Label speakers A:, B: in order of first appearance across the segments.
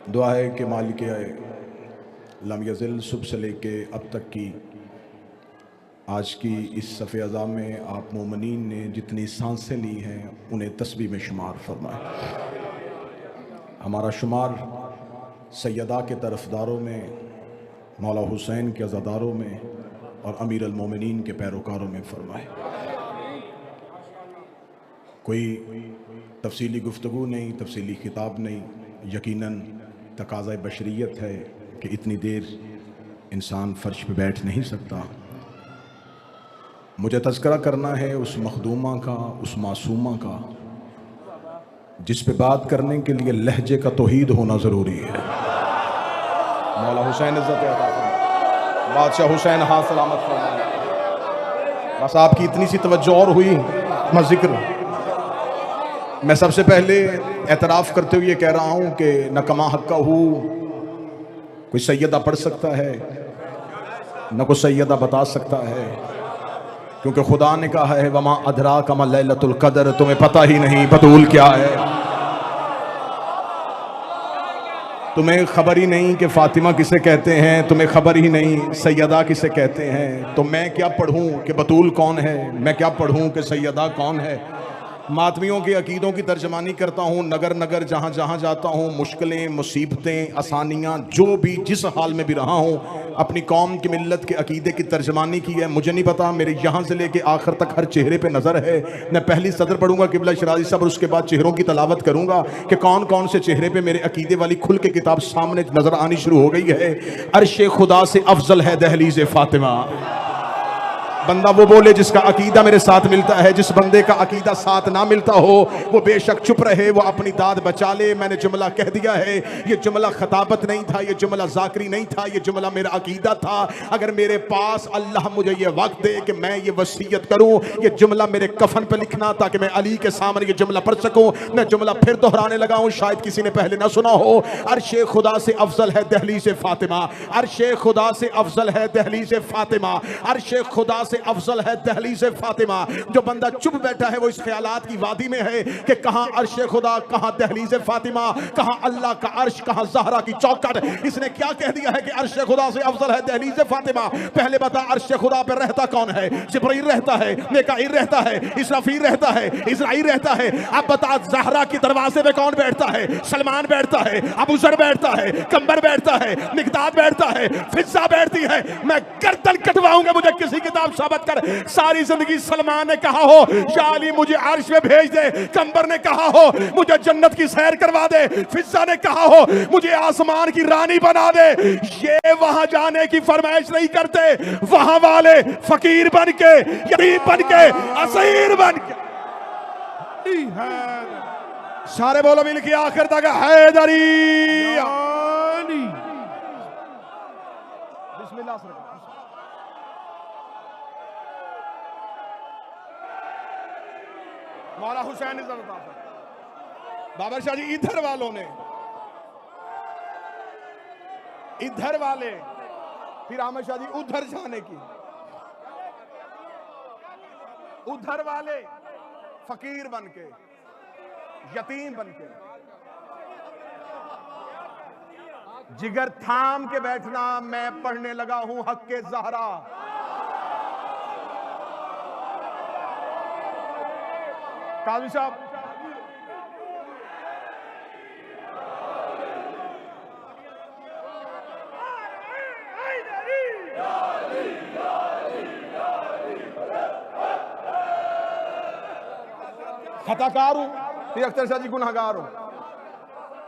A: दुआ है कि मालिक लम यज़िल सुबह से लेके अब तक की आज की इस सफ़े अज़ा में आप मोमिनीन ने जितनी सांसें ली हैं उन्हें तस्बीह में शुमार फरमाए। हमारा शुमार सैयदा के तरफदारों में, मौला हुसैन के अज़ादारों में और अमीर अल मोमिनीन के पैरोकारों में फरमाए। कोई तफसीली गुफ्तगू नहीं, तफसीली खिताब नहीं, यकीनन तकाज़ा बशरियत है कि इतनी देर इंसान फ़र्श पे बैठ नहीं सकता। मुझे तज़किरा करना है उस मखदूमा का, उस मासूमा का जिस पे बात करने के लिए लहजे का तौहीद होना ज़रूरी है। मौला हुसैन इज़्ज़त अता फरमाए, बादशाह हुसैन हाँ सलामत फरमाए। बस आपकी इतनी सी तवज्जो और हुई मैं ज़िक्र। मैं सबसे पहले एतराफ़ करते हुए कह रहा हूँ कि न कमा हक्का हूँ कोई सैयदा पढ़ सकता है, न कोई सैयदा बता सकता है, क्योंकि खुदा ने कहा है वमा अदरा कमा लैलतुल कदर, तुम्हें पता ही नहीं बतूल क्या है, तुम्हें खबर ही नहीं कि फातिमा किसे कहते हैं, तुम्हें खबर ही नहीं सैयदा किसे कहते हैं। तो मैं क्या पढ़ूं कि बतूल कौन है, मैं क्या पढ़ूं कि सैयदा कौन है। मातमियों के अकीदों की तर्जमानी करता हूँ, नगर नगर जहाँ जहाँ जाता हूँ, मुश्किलें मुसीबतें आसानियाँ जो भी जिस हाल में भी रहा हूँ, अपनी कौम की मिल्लत के अकीदे की तर्जमानी की है। मुझे नहीं पता, मेरे यहाँ से लेके आखिर तक हर चेहरे पे नज़र है। मैं पहली सदर पढ़ूंगा किबला शराजी साहब, उसके बाद चेहरों की तलावत करूंगा कि कौन कौन से चेहरे पे मेरे अकीदे वाली खुल के किताब सामने नज़र आनी शुरू हो गई है। अर्श खुदा से अफजल है दहलीज़ फातिमा। बंदा वो बोले जिसका अकीदा मेरे साथ मिलता है, जिस बंदे का अकीदा साथ ना मिलता हो वो बेशक चुप रहे, वो अपनी दाद बचा ले। मैंने जुमला कह दिया है, ये जुमला खताबत नहीं था, ये जुमला जाकरी नहीं था, ये जुमला मेरा अकीदा था। अगर मेरे पास अल्लाह मुझे ये वक्त दे कि मैं ये वसीयत करूं, ये जुमला मेरे कफन पे लिखना ताकि मैं अली के सामने ये जुमला पढ़ सकूं। मैं जुमला फिर दोहराने लगा हूं, शायद किसी ने पहले ना सुना हो। अर्शे खुदा से अफजल है दहलीज़ फातिमा, अर्शे खुदा से अफजल है दहलीज़ फातिमा, अर्शे खुदा से अफजल है दहलीज़ फातिमा। जो बंदा चुप बैठा है वो इस ख्यालात की वादी में है कि कहां अर्श खुदा, कहां दहलीज़ फातिमा, कहां अल्लाह का अर्श, कहां ज़हरा की चौखट। इसने क्या कह दिया है कि अर्श खुदा से अफजल है दहलीज़ फातिमा। पहले बता अर्श खुदा पर रहता कौन है? जिब्रील रहता है, मीकाईल रहता है, इसराफील रहता है, इज़राइल रहता है। अब बता ज़हरा के दरवाजे पे कौन बैठता है? सलमान बैठता है, अबू ज़र बैठता है, कंबर बैठता है, मिकदाद बैठता है, फिज़ा बैठती है। मैं गर्दन कटवाऊंगा मुझे किसी किताब साबित कर। सारी जिंदगी सलमान ने कहा हो या अली मुझे अर्श में भेज दे, कंबर ने कहा हो मुझे जन्नत की सैर करवा दे, फिज़ा ने कहा हो मुझे आसमान की रानी बना दे। ये वहां जाने की फरमाइश नहीं करते, वहां वाले फकीर बन के, यतीम बन के, असीर बन के। सारे बोलो मिल के आखिर तक हैदरी। बिस्मिल्लाह। मौला हुसैन बाबर शाह जी, इधर वालों ने, इधर वाले, फिर अहमद शाह जी उधर जाने की, उधर वाले फकीर बन के, यतीम बन के, जिगर थाम के बैठना। मैं पढ़ने लगा हूं हक के ज़हरा। काजी साहब, खताकार हूं, फिर अख्तर शाह जी गुनहगार हूं।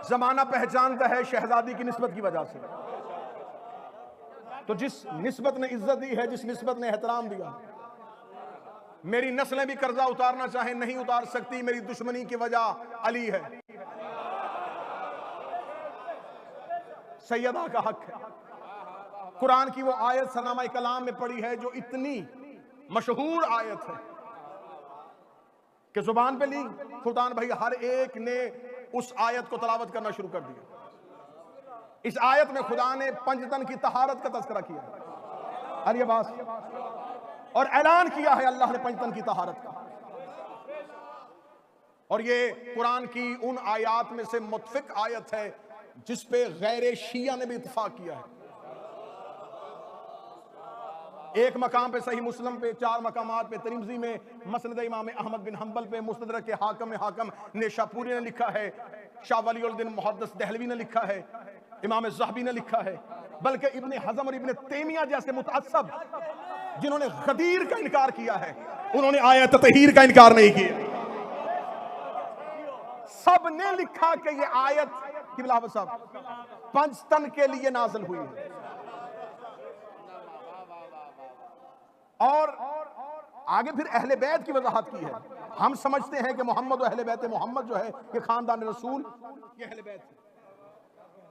A: जमाना पहचानता है शहजादी की निस्बत की वजह से। तो जिस निस्बत ने इज्जत दी है, जिस निस्बत ने एहतराम दिया, मेरी नस्लें भी कर्जा उतारना चाहे नहीं उतार सकती। मेरी दुश्मनी की वजह अली है, सैयदा का हक है। कुरान की वो आयत सनामा कलाम में पड़ी है जो इतनी मशहूर आयत है कि जुबान पे ली, सुल्तान भाई हर एक ने उस आयत को तलावत करना शुरू कर दिया। इस आयत में खुदा ने पंजतन की तहारत का तज़किरा किया, अली अब्बास, और ऐलान किया है अल्लाह ने पंजतन की तहारत का। और ये कुरान की उन आयात में से मुतफिक आयत है जिस पे गैर शिया ने भी इत्तेफाक किया है। एक मकाम पे सही मुस्लिम पे, 4 मकामात पे तिरमिज़ी में, मसनद इमाम अहमद बिन हंबल पे, मुस्तदरक के हाकिम में हाकिम नेशापुरी ने लिखा है, शाह वलीउद्दीन मुहद्दिस दहलवी ने लिखा है, इमाम ज़हबी ने लिखा है, बल्कि इब्ने हज़म और इब्ने तैमिया जैसे मुतअस्सिब जिन्होंने गदीर का इनकार किया है, उन्होंने आयत ततहीर का इनकार नहीं किया। सब ने लिखा कि ये आयत किबला साहब पंचतन के लिए नाज़िल हुई है। और आगे फिर अहले बैत की वजाहत की है। हम समझते हैं कि मोहम्मद और अहले बैत मोहम्मद जो है ये खानदान रसूल, ये अहले बैत है।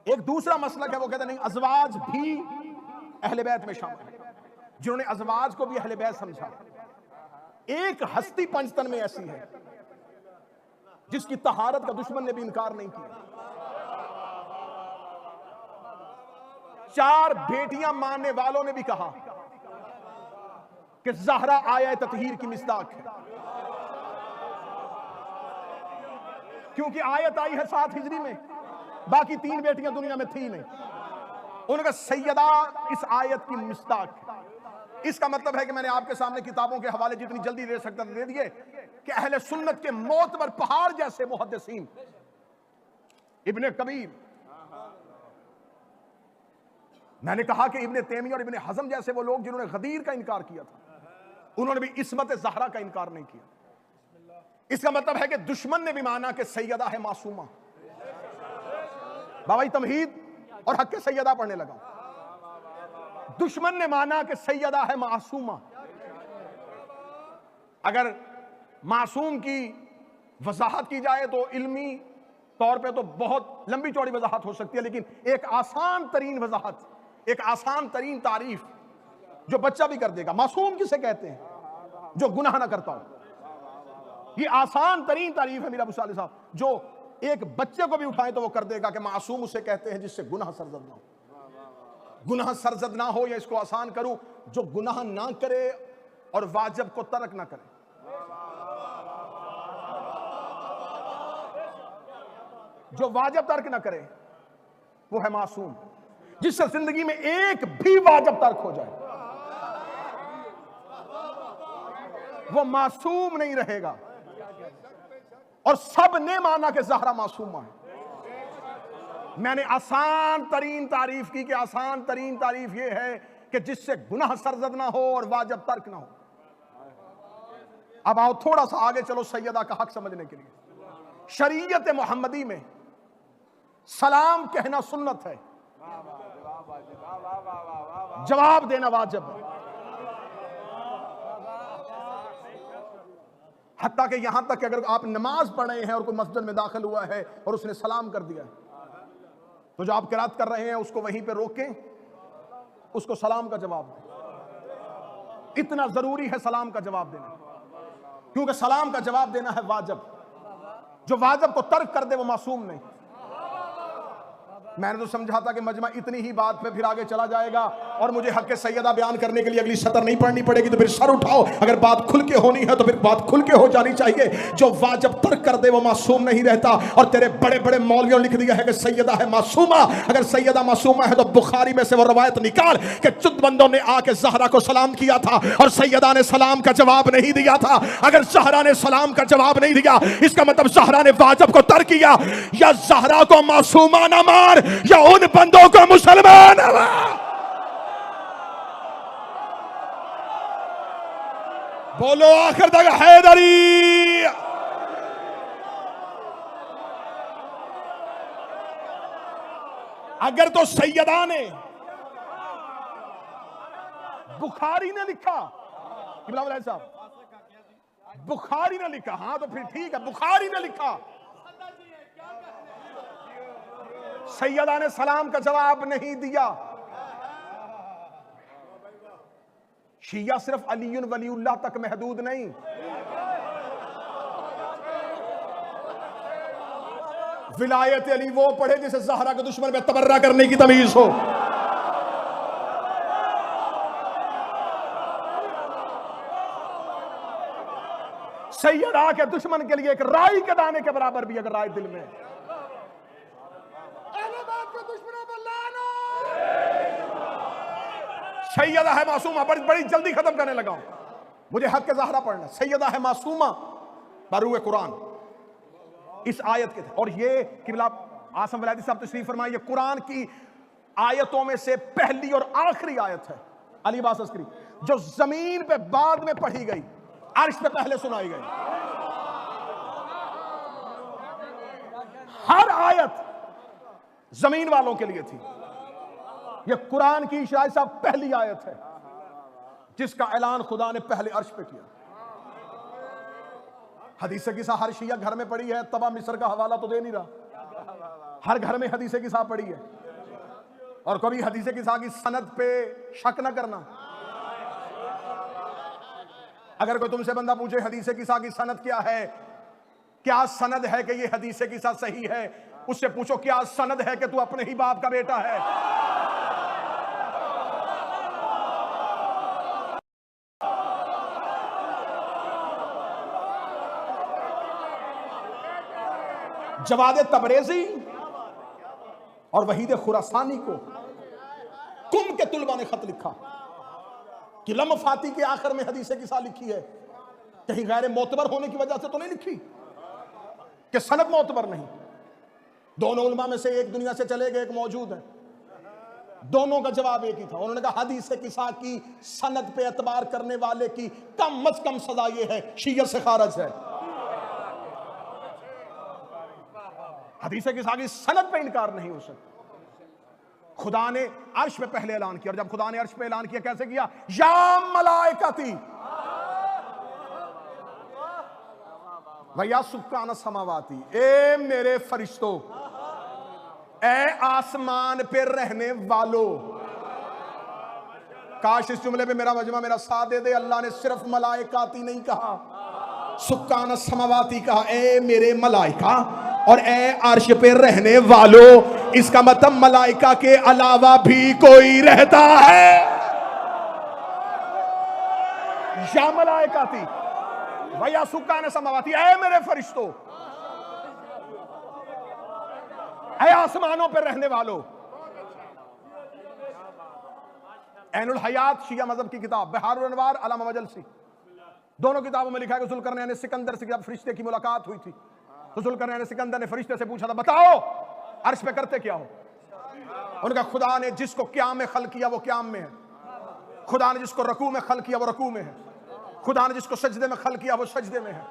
A: एक दूसरा मसलक है, वो कहते नहीं अज़वाज भी अहले बैत में शामिल है, जिन्होंने अज़वाज को भी अहले बैत समझा। एक हस्ती पंचतन में ऐसी है जिसकी तहारत का दुश्मन ने भी इनकार नहीं किया। 4 बेटियां मानने वालों ने भी कहा कि ज़हरा आया ततहीर की मिस्दाक है, क्योंकि आयत आई है 7 हिजरी में, बाकी 3 बेटियां दुनिया में थी नहीं। उन्होंने कहा सैयदा इस आयत की मिस्दाक है। इसका मतलब है कि मैंने आपके सामने किताबों के हवाले जितनी जल्दी दे सकता था दे दिए कि अहले सुन्नत के मोतबर पहाड़ जैसे मुहद्दिसीन, इब्ने कबीर, मैंने कहा कि इब्ने तैमिया और इब्ने हज़म जैसे वो लोग जिन्होंने गदीर का इनकार किया था, उन्होंने भी इस्मत ज़हरा का इनकार नहीं किया। इसका मतलब है कि दुश्मन ने भी माना कि सैयदा है मासूमा। बाबा तमहीद और हक के सैयदा पढ़ने लगा। दुश्मन ने माना कि सैयदा है मासूमा। अगर मासूम की वजाहत की जाए तो इल्मी तौर पे तो बहुत लंबी चौड़ी वजाहत हो सकती है, लेकिन एक आसान तरीन वजाहत, एक आसान तरीन तारीफ जो बच्चा भी कर देगा। मासूम किसे कहते हैं? जो गुनाह ना करता हो। ये आसान तरीन तारीफ है मेरा अबू साले साहब, जो एक बच्चे को भी उठाए तो वो कर देगा कि मासूम उसे कहते हैं जिससे गुनाह सरजद ना हो। गुनाह सरजद ना हो, या इसको आसान करूं, जो गुनाह ना करे और वाजिब को तर्क ना करे। जो वाजिब तर्क ना करे वो है मासूम। जिससे जिंदगी में एक भी वाजिब तर्क हो जाए वो मासूम नहीं रहेगा। और सब ने माना कि ज़हरा मासूमा है। मैंने आसान तरीन तारीफ की कि आसान तरीन तारीफ यह है कि जिससे गुनाह सरजद ना हो और वाजिब तर्क ना हो। अब आओ थोड़ा सा आगे चलो सैयदा का हक समझने के लिए। शरीयत मोहम्मदी में सलाम कहना सुन्नत है, जवाब देना वाजिब है। हत्ता कि यहां तक कि अगर आप नमाज पढ़ रहे हैं और कोई मस्जिद में दाखिल हुआ है और उसने सलाम कर दिया है, तो जो आप किरात कर रहे हैं उसको वहीं पे रोकें, उसको सलाम का जवाब दें। इतना जरूरी है सलाम का जवाब देना, क्योंकि सलाम का जवाब देना है वाजिब। जो वाजिब को तर्क कर दे वो मासूम नहीं। मैंने तो समझा था कि मजमा इतनी ही बात पे फिर आगे चला जाएगा और मुझे हक के सैयदा बयान करने के लिए अगली सतर नहीं पढ़नी पड़ेगी। तो फिर सर उठाओ, अगर बात खुल के होनी है तो फिर बात खुल के हो जानी चाहिए। जो वाजिब तर्क कर दे वो मासूम नहीं रहता। और तेरे बड़े बड़े मौलवियों लिख दिया है कि सैयदा है मासूमा। अगर सैयदा मासूमा है तो बुखारी में से वो रवायत निकाल कि चुद बंदों ने आके ज़हरा को सलाम किया था और सैयदा ने सलाम का जवाब नहीं दिया था। अगर ज़हरा ने सलाम का जवाब नहीं दिया, इसका मतलब ज़हरा ने वाजिब को तर्क किया। या ज़हरा को मासूमा ना मार या उन बंदों को मुसलमान। बोलो आखिर तक हैदरी। अगर तो सैयदा ने, बुखारी ने लिखा, साहब बुखारी ने लिखा, हाँ तो फिर ठीक है, बुखारी ने लिखा सैयदा ने सलाम का जवाब नहीं दिया। शिया सिर्फ अलीयुन वलीउल्लाह तक महदूद नहीं, विलायत अली वो पढ़े जिसे ज़हरा के दुश्मन में तबर्रा करने की तमीज हो। सैयदा के दुश्मन के लिए एक राई के दाने के बराबर भी अगर राय दिल में सैयदा है मासूमा, बड़ी बड़ी जल्दी खत्म करने लगा हूं, मुझे हक के ज़हरा पढ़ना। सैयदा है मासूमा बरूए कुरान, इस आयत के थे। और ये किबला आसम वलायती साहब तशरीफ फरमाइए, कुरान की आयतों में से पहली और आखिरी आयत है अली अब्बास अस्करी, जो जमीन पे बाद में पढ़ी गई, अर्श पे पहले सुनाई गई। हर आयत जमीन वालों के लिए थी। यह कुरान की शायद साहब पहली आयत है जिसका ऐलान खुदा ने पहले अर्श पे किया। हदीस किसा हर शिया घर में पड़ी है, तबा मिस्र का हवाला तो दे नहीं रहा, हर घर में हदीस किसा पड़ी है। और कभी हदीस किसा की सनद पे शक ना करना। अगर कोई तुमसे बंदा पूछे हदीस किसा की सनद क्या है, क्या सनद है कि ये हदीस किसा सही है, उससे पूछो क्या सनद है कि तू अपने ही बाप का बेटा है। जवाद तबरेजी और वहीद खुरासानी को कुम के तुलबा ने खत लिखा कि लमफाती के आखिर में हदीस किसा लिखी है, कहीं गैर मोतबर होने की वजह से तो नहीं लिखी कि सनद मोतबर नहीं। दोनों उलमा में से एक दुनिया से चले गए, एक मौजूद है, दोनों का जवाब एक ही था। उन्होंने कहा हदीस किसा की सनद पे एतबार करने वाले की कम अज कम सजा यह है शियत से खारज है। हदीस किसा की सनद पे इनकार नहीं हो सकता। खुदा ने अर्श पे पहले ऐलान किया, और जब खुदा ने अर्श पे ऐलान किया कैसे किया, या मलाइकती वया सुक्कान समावाती, ए मेरे फरिश्तों, ए आसमान पे रहने वालों। काश इस जुमले पे मेरा मजमा मेरा साथ दे दे। अल्लाह ने सिर्फ मलाइकाती नहीं कहा, सुक्कान समावाती कहा, ए मेरे मलाइका और ए अर्श पे रहने वालों। इसका मतलब मलाइका के अलावा भी कोई रहता है। या मलाइकाती वया सुक्कान समावाती, ए मेरे फरिश्तों, ए आसमानों पर रहने वालों। ऐनुल हयात शिया मजहब की किताब, बहारुल अनवार अल्लामा मजलसी, दोनों किताबों में लिखा है कि जुल्करनैन ने सिकंदर से जब फरिश्ते की मुलाकात हुई थी तो जुल्करनैन ने सिकंदर ने फरिश्ते से पूछा था, बताओ अर्श पे करते क्या हो। उनका खुदा ने जिसको क़याम में खल किया वो क़याम में है, खुदा ने जिसको रकू में खल किया वो रकू में है, खुदा ने जिसको सजदे में खल किया वो सजदे में है।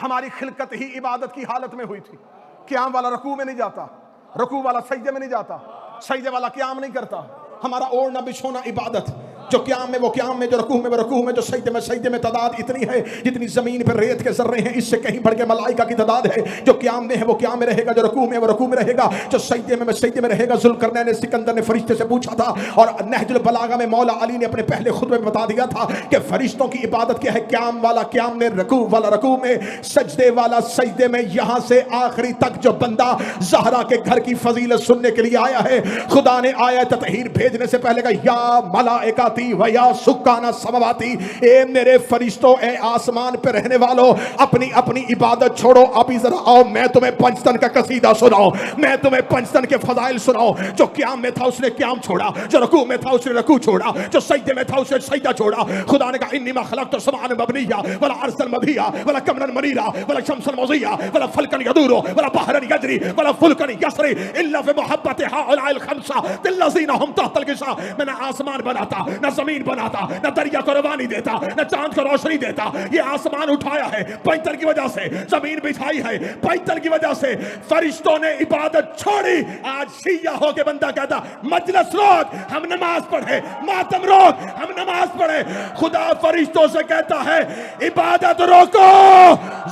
A: हमारी खिलकत ही इबादत की हालत में हुई थी। क़याम वाला रकू में नहीं जाता, रकू वाला सजदे में नहीं जाता, सजदे वाला क़याम नहीं करता। हमारा ओढ़ना बिछोना इबादत, जो क़याम में वो क़याम में, जो रकू में वो रकू में, जो सजदे में तादाद इतनी है जितनी जमीन पर रेत के जर्रे हैं, इससे कहीं बढ़ के मलाइका की तादाद है। जो क़याम में है वो क़याम में रहेगा, जो रकू में है वो रकू में रहेगा, जो सजदे में सजदे में रहेगा। जुल्करनैन ने सिकंदर ने फरिश्ते से पूछा था, और नहजुल बलागा में मौला अली ने अपने पहले खुतबे में बता दिया था कि फरिश्तों की इबादत क्या है। क़याम वाला क़याम में, रकू वाला रकू में, सजदे वाला सजदे में। यहां से आखिरी तक जो बंदा ज़हरा के घर की फजीलत सुनने के लिए आया है, खुदा ने आयत ततहीर भेजने से पहले कहा, या मलाइकाती व या सुक्काना समावाती, ए मेरे फरिश्तों, ए आसमान पे रहने वालों, अपनी अपनी इबादत छोड़ो। अभी जरा आओ मैं तुम्हें पंचतन का कसीदा सुनाऊं, मैं तुम्हें पंचतन के फजाइल सुनाऊं। जो क़याम में था उसने क़याम छोड़ा, जो रकू में था उसने रकू छोड़ा, जो सजदे में था उसने सजदा छोड़ा। खुदा ने कहा, इन्नी मा खलक़्तु समाअन मबनिया वला अर्शन मदिया वला कमरन मनीरा वला शमसन मज़िया वला फल्कन यदूरु वला बहरन यजरी वला फुल्कन यसरी इल्ला फी मुहब्बति हाउलाइल खम्सा तिल्लज़ीना हम तहतल गिशा। मैंने आसमान बनाता, न जमीन बनाता, न दरिया को रवानी देता, न चांद को रोशनी देता। ये आसमान उठाया है पैंतल की वजह से, जमीन बिछाई है पैंतल की वजह से। फरिश्तों ने इबादत छोड़ी। आज शिया हो के बंदा कहता, मजलिस रोक, हम नमाज पढ़े, मातम रोक, हम नमाज पढ़े। खुदा फरिश्तों से कहता है, इबादत रोको,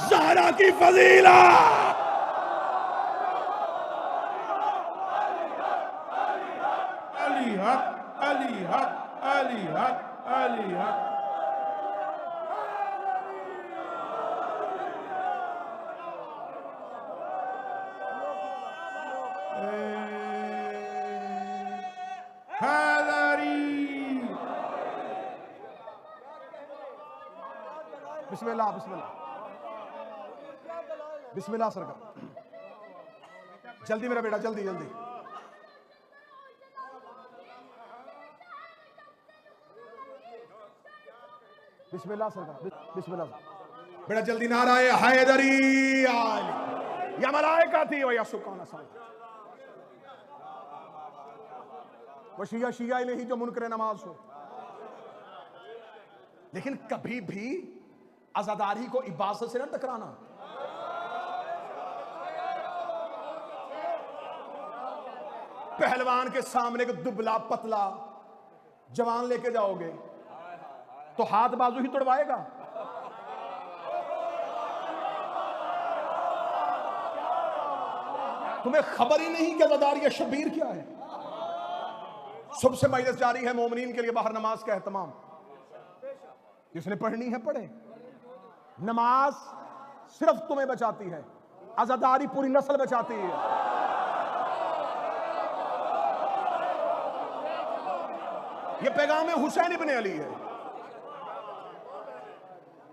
A: ज़हरा की फजीला।
B: अली हक, अली हक, अली हक, अली हक।
A: बिस्मिल्लाह बिस्मिल्लाह बिस्मिल्लाह सरकार, जल्दी मेरा बेटा, जल्दी जल्दी। बिस्मिल्लाह सरकार, बिस्मिल्लाह। बेटा जल्दी नाराए हैदरी आली या मलाइका थी या सुकाना साल। वो शिया ही नहीं जो मुनकर नमाज हो। लेकिन कभी भी आजादारी को इबादत से न टकराना। पहलवान के सामने एक दुबला पतला जवान लेके जाओगे तो हाथ बाजू ही तोड़वाएगा। तुम्हें खबर ही नहीं कि आजादारी या शबीर क्या है। सबसे मजलिस जारी है मोमिनीन के लिए बाहर नमाज का एहतमाम। जिसने पढ़नी है पढ़े। नमाज सिर्फ तुम्हें बचाती है, आजादारी पूरी नस्ल बचाती है। ये पैगाम हुसैन इब्ने अली है।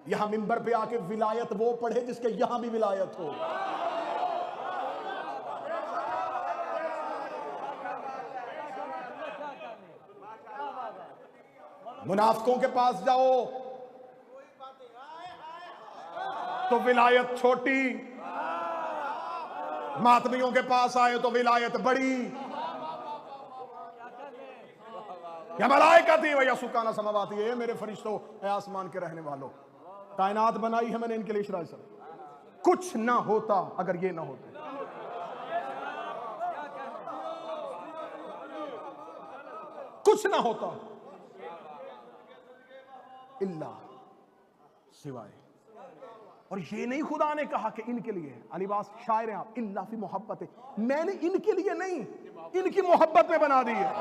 A: यहां मिंबर पे आके विलायत वो पढ़े जिसके यहां भी विलायत हो। मुनाफिकों के पास जाओ तो विलायत छोटी, मातमियों के पास आए तो विलायत बड़ी। या मलाइका थी वह सुकाना समावाती है। मेरे फरिश्तों, आसमान के रहने वालों, कायनात बनाई है मैंने इनके लिए इशरा से। कुछ ना होता अगर ये ना होते। कुछ ना होता इल्ला सिवाय। और ये नहीं खुदा ने कहा कि इनके लिए, अलीबास शायर हैं आप, इल्ला फी मोहब्बत है। मैंने इनके लिए नहीं, इनकी मोहब्बत में बना दी है।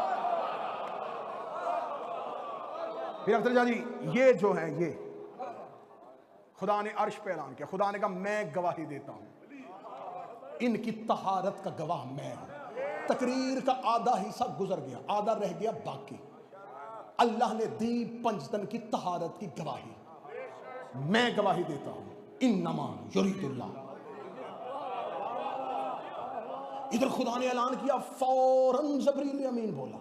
A: फिर अख्तर जी ये जो है ये खुदा ने अर्श पे ऐलान किया। खुदा ने कहा मैं गवाही देता हूं, इनकी तहारत का गवाह मैं हूं। तकरीर का आधा हिस्सा गुजर गया, आधा रह गया बाकी। अल्लाह ने दी पंजतन की तहारत की गवाही। मैं गवाही देता हूं, इन्नमा युरीदुल्लाह। इधर खुदा ने ऐलान किया, फौरन जबरील अमीन बोला,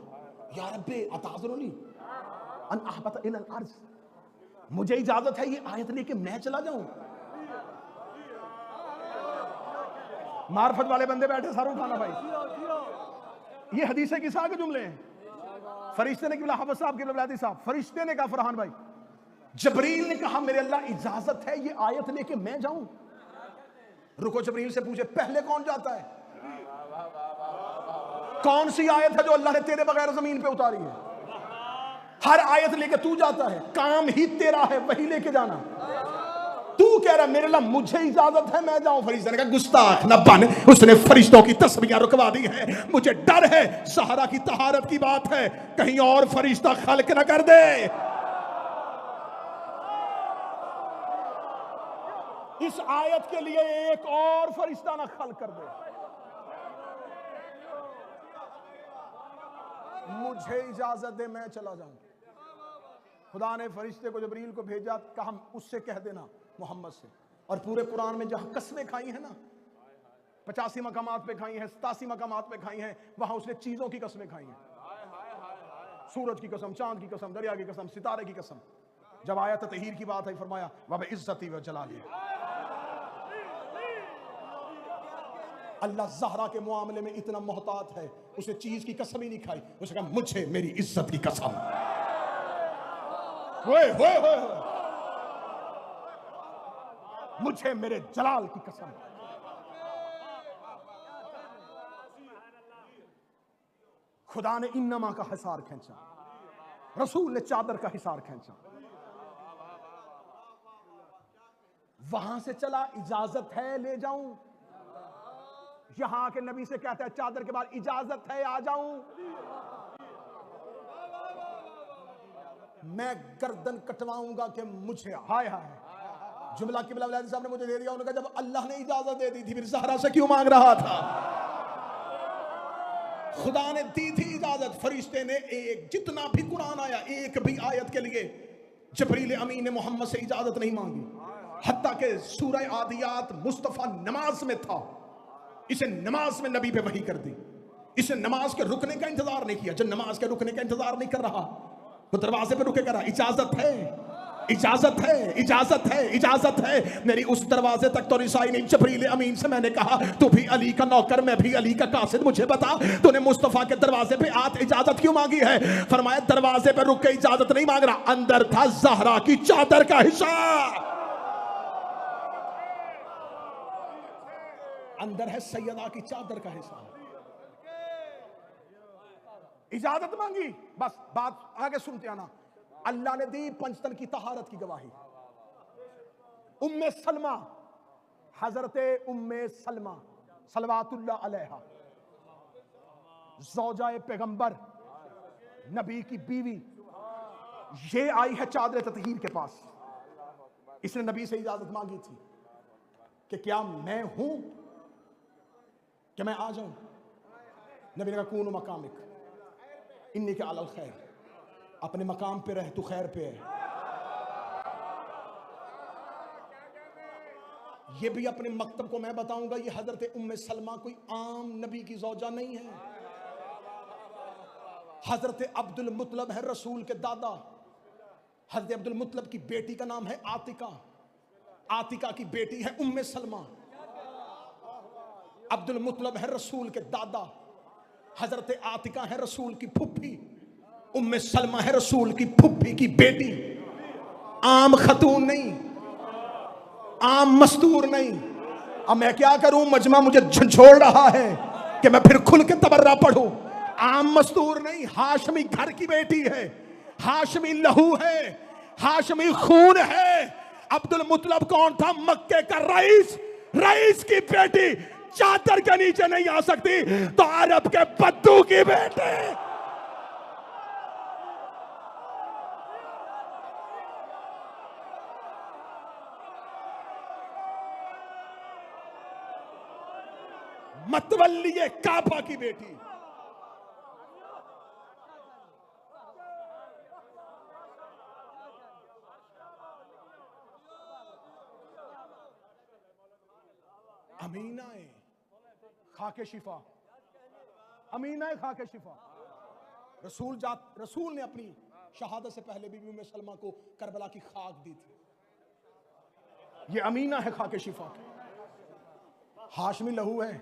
A: या रब्बे अताज़ुनी अन अहबत इलल अर्ज़। मुझे इजाजत है ये आयत लेके मैं चला जाऊं। मार्फत वाले बंदे बैठे सारों खाना भाई। ये हदीस किसा के जुमले हैं। फरिश्ते ने कहा हाफिज साहब के वलादी साहब, फरिश्ते ने कहा फरहान भाई, जबरील ने कहा मेरे अल्लाह इजाजत है ये आयत लेके मैं जाऊं। रुको जबरील से पूछे पहले कौन जाता है? कौन सी आयत है जो अल्लाह ने तेरे बगैर जमीन पे उतारी है? हर आयत लेके तू जाता है, काम ही तेरा है, वही लेके जाना। तू कह रहा मेरे अल्लाह मुझे इजाजत है मैं जाऊं। फरिश्ते ने कहा गुस्ताख न बन, उसने फरिश्तों की तस्बीहां रुकवा दी है। मुझे डर है सहारा की तहारत की बात है, कहीं और फरिश्ता खल्क न कर दे। इस आयत के लिए एक और फरिश्ता ना खल्क कर दे। मुझे इजाजत दे मैं चला जाऊं। खुदा ने फरिश्ते को जबरील को भेजा, कहा उससे कह देना मोहम्मद से। और पूरे कुरान में जहां कसमें खाई है ना, 85 मकामात पे खाई हैं, 87 मकामात पे खाई हैं, वहां उसने चीजों की कसमें खाई हैं। सूरज की कसम, चांद की कसम, दरिया की कसम, सितारे की कसम। जब आयत तहीर की बात है फरमाया वह इज्जती व जलाली। अल्लाह ज़हरा के मामले में इतना मोहतात है, उसे चीज की कसम ही नहीं खाई। उसने कहा मुझे मेरी इज्जत की कसम, मुझे मेरे जलाल की कसम। खुदा ने इन्नमा का हिसार खींचा, रसूल ने चादर का हिसार खींचा। वहां से चला, इजाजत है ले जाऊं। यहां के नबी से कहता है चादर के बाद इजाजत है आ जाऊं। मैं गर्दन कटवाऊंगा कि मुझे हाय हाय। जुमला किबला वलादी साहब ने मुझे दे दिया। उन्होंने कहा जब अल्लाह ने इजाजत दे दी थी फिर ज़हरा से क्यों मांग रहा था? खुदा ने दी थी इजाजत। फरिश्ते ने एक जितना भी कुरान आया एक भी आयत के लिए जबरील अमीन ने मोहम्मद से इजाजत नहीं मांगी। हत्ता के सूरह आदियात मुस्तफा नमाज में था, इसे नमाज में नबी पे वही कर दी। इसे नमाज के रुकने का इंतजार नहीं किया। जब नमाज के रुकने का इंतजार नहीं कर रहा तो दरवाजे पे रुके करा, इजाजत है इजाजत है, इजाजत है, इजाजत है। मेरी उस दरवाजे तक तो रिसाई नहीं। जबरील अमीन से मैंने कहा तू भी अली का नौकर, मैं भी अली का कासिद, मुझे बता तूने मुस्तफा के दरवाजे पे आत इजाजत क्यों मांगी है? फरमाया दरवाजे पे रुक के इजाजत नहीं मांग रहा, अंदर था ज़हरा की चादर का हिस्सा, अंदर है सैयदा की चादर का हिस्सा। इजाजत मांगी, बस बात आगे सुनते आना। अल्लाह ने दी पंचतन की तहारत की गवाही। उम्मे सलमा, हजरते उम्मे सलमा सलवातुल्लाह अलैहा, ज़ौजाए पैगंबर, नबी की बीवी, ये आई है चादर ततहीर के पास। इसने नबी से इजाजत मांगी थी कि क्या मैं हूं कि मैं आ जाऊं? नबी ने कहा कून मकामिक इन्नी के अलल खैर, अपने मकाम पे रह, तू खैर पे है। ये भी अपने मकतब को मैं बताऊंगा, ये हजरत उम्मे सलमा कोई आम नबी की ज़ौजा नहीं है। हजरत अब्दुल मुत्तलब है रसूल के दादा। हजरत अब्दुल मुत्तलब की बेटी का नाम है आतिका, आतिका की बेटी है उम्मे सलमा। अब्दुल मुत्तलब है रसूल के दादा, हजरत आतिका है रसूल की फुफ्फी, उम्मे सलमा है रसूल की फुफ्फी की बेटी। आम खतून नहीं, आम मस्तूर नहीं। अब मैं क्या करूं, मजमा मुझे झंझोड़ रहा है कि मैं फिर खुल के तबर्रा पढ़ूं। आम मस्तूर नहीं, हाशमी घर की बेटी है, हाशमी लहू है, हाशमी खून है। अब्दुल मुत्तलब कौन था? मक्के का रईस, रईस की बेटी चादर के नीचे नहीं आ सकती तो अरब के बद्दू की बेटी। मतवल्ली काबा की बेटी। अमीना खाके शिफा, अमीना खाके शिफा। रसूल ने अपनी शहादत से पहले बीबी उम्मे सलमा को करबला की खाक दी थी। ये अमीना है खाके शिफा की, हाशमी लहू है।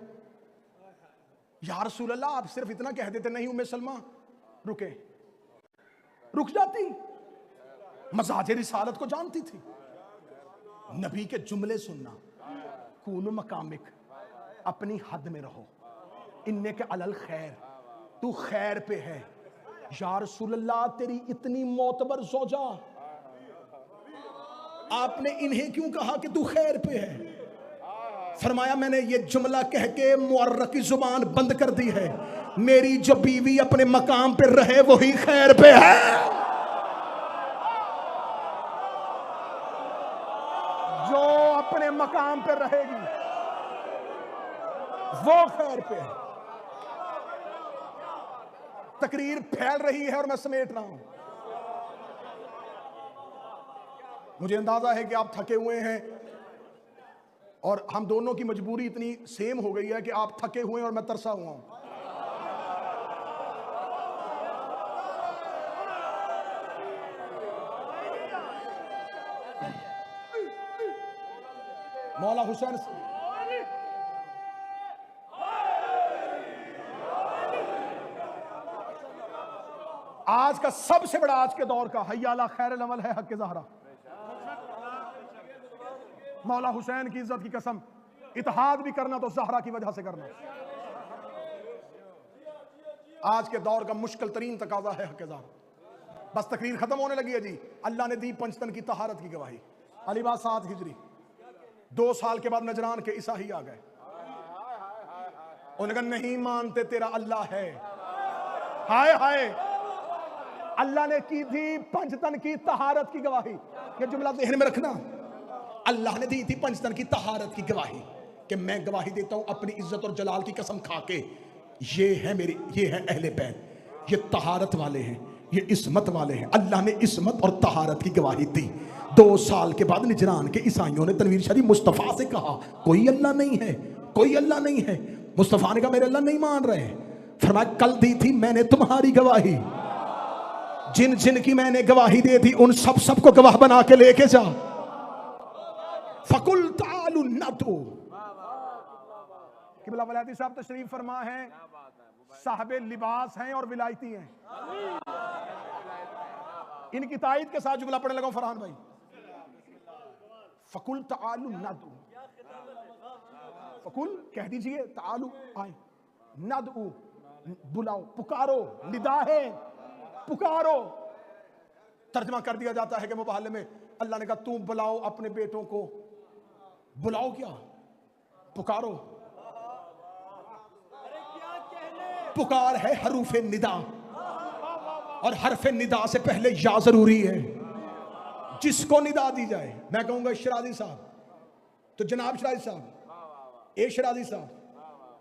A: या रसूल अल्लाह, आप सिर्फ इतना कह देते नहीं उम्मे सलमा रुके, रुक जाती। मजाज रिसालत को जानती थी। नबी के जुमले सुनना, कून मकामिक, अपनी हद में रहो, इन्ने के अलल खैर, तू खैर पे है। या रसूल अल्लाह, तेरी इतनी मोतबर ज़ौजा, आपने इन्हें क्यों कहा कि तू खैर पे है? फरमाया मैंने ये जुमला कह के मुअर्रख की जुबान बंद कर दी है। मेरी जो बीवी अपने मकाम पे रहे वही खैर पे है, जो अपने मकाम पे रहेगी वो खैर पे है। तकरीर फैल रही है और मैं समेट रहा हूं। मुझे अंदाजा है कि आप थके हुए हैं और हम दोनों की मजबूरी इतनी सेम हो गई है कि आप थके हुए हैं और मैं तरसा हुआ हूं। मौला हुसैन आज का सबसे बड़ा, आज के दौर का हय्या अला खैरुल अमल है हक़ ज़हरा। मौला हुसैन की इज्जत की कसम, इत्तेहाद भी करना तो ज़हरा की वजह से करना। आज के दौर का मुश्किल तरीन तकाजा है हक़ ज़हरा। बस तकरीर खत्म होने लगी है जी। अल्लाह ने दी पंचतन की तहारत की गवाही। अलीबाद 7 हिजरी, 2 साल के बाद नजरान के ईसाई आ गए। उन्होंने नहीं मानते तेरा अल्लाह है। हाय हाय, अल्लाह ने की थी पंचतन की तहारत की गवाही। ये जुमला ज़हन में रखना। अल्लाह ने दी थी पंचतन की तहारत की गवाही कि मैं गवाही देता हूं अपनी इज्जत और जलाल की कसम खा के, ये है मेरे, ये है अहले बैत, ये तहारत वाले हैं, ये इस्मत वाले हैं। अल्लाह ने इस्मत और तहारत की गवाही दी। 2 साल के बाद निजरान के ईसाइयों ने तनवीर शरीफ मुस्तफ़ा से कहा कोई अल्लाह नहीं है, कोई अल्लाह नहीं है। मुस्तफ़ा ने कहा मेरे अल्लाह नहीं मान रहे। फरमाया कल दी थी मैंने तुम्हारी गवाही। जिन जिन की मैंने गवाही दे दी उन सब सबको गवाह बना के लेके जा। फकुल तालु नतु। किबला वलायती साहब तशरीफ फरमा है, साहबे लिबास हैं और विलायती हैं। इनकी तायद के साथ जुमला पढ़ने लगा फरहान भाई। फकुल तालु नदु, फकुल कह दीजिए, तालु आए, नदु बुलाओ, पुकारो, निदा है पुकारो। तर्जमा कर दिया जाता है कि मुबाहले में अल्लाह ने कहा तू बुलाओ अपने बेटों को। बुलाओ क्या, पुकारो। पुकार है हरूफे निदा, और हरफे निदा से पहले या जरूरी है। जिसको निदा दी जाए, मैं कहूंगा शराजी साहब, तो जनाब शराजी साहब, ए शराजी साहब,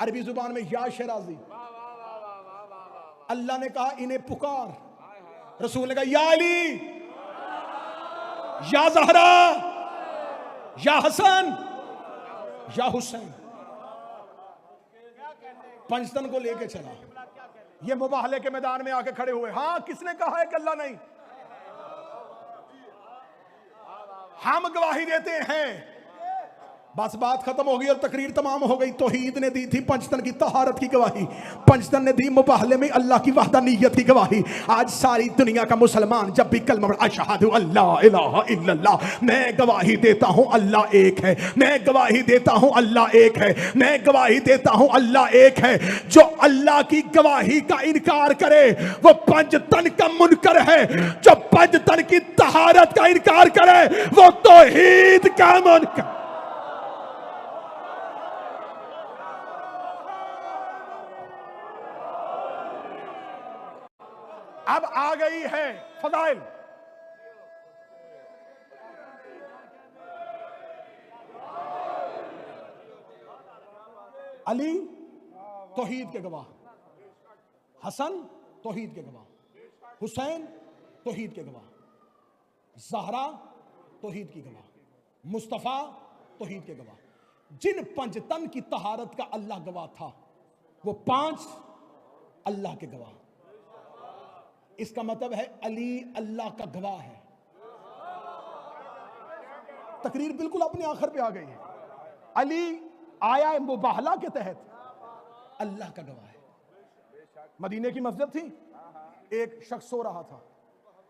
A: अरबी जुबान में या शराजी। अल्लाह ने कहा इन्हें पुकार, रसूल ने कहा या अली, या जहरा, या हसन, या हुसैन। पंचतन को लेके चला, ये मुबाहले के मैदान में आके खड़े हुए। हाँ, किसने कहा है कि अल्लाह नहीं? हम गवाही देते हैं। बस बात खत्म हो गई और तकरीर तमाम हो गई। तौहीद ने दी थी पंचतन की तहारत की गवाही, पंचतन ने दी मुबाहले में अल्लाह की वहदानियत की गवाही। आज सारी दुनिया का मुसलमान जब भी कलमा अशहदु अल्ला इलाहा इल्लल्लाह, मैं गवाही देता हूं अल्लाह एक है, मैं गवाही देता हूं अल्लाह एक है, मैं गवाही देता हूं अल्लाह एक है, जो अल्लाह की गवाही का इनकार करे वो पंचतन का मुनकर है, जो पंचतन की तहारत का इनकार करे वो तौहीद का मुनकर। अब आ गई है फजाइल। अली तौहीद के गवाह, हसन तौहीद के गवाह, हुसैन तौहीद के गवाह, ज़हरा तौहीद की गवाह, मुस्तफ़ा तौहीद के गवाह। जिन पंचतन की तहारत का अल्लाह गवाह था वो पांच अल्लाह के गवाह। इसका मतलब है अली अल्लाह का गवाह है। तकरीर बिल्कुल अपने आखिर पे आ गई है। अली आया मुबाहला के तहत अल्लाह का गवाह है। मदीने की मस्जिद थी, एक शख्स सो रहा था,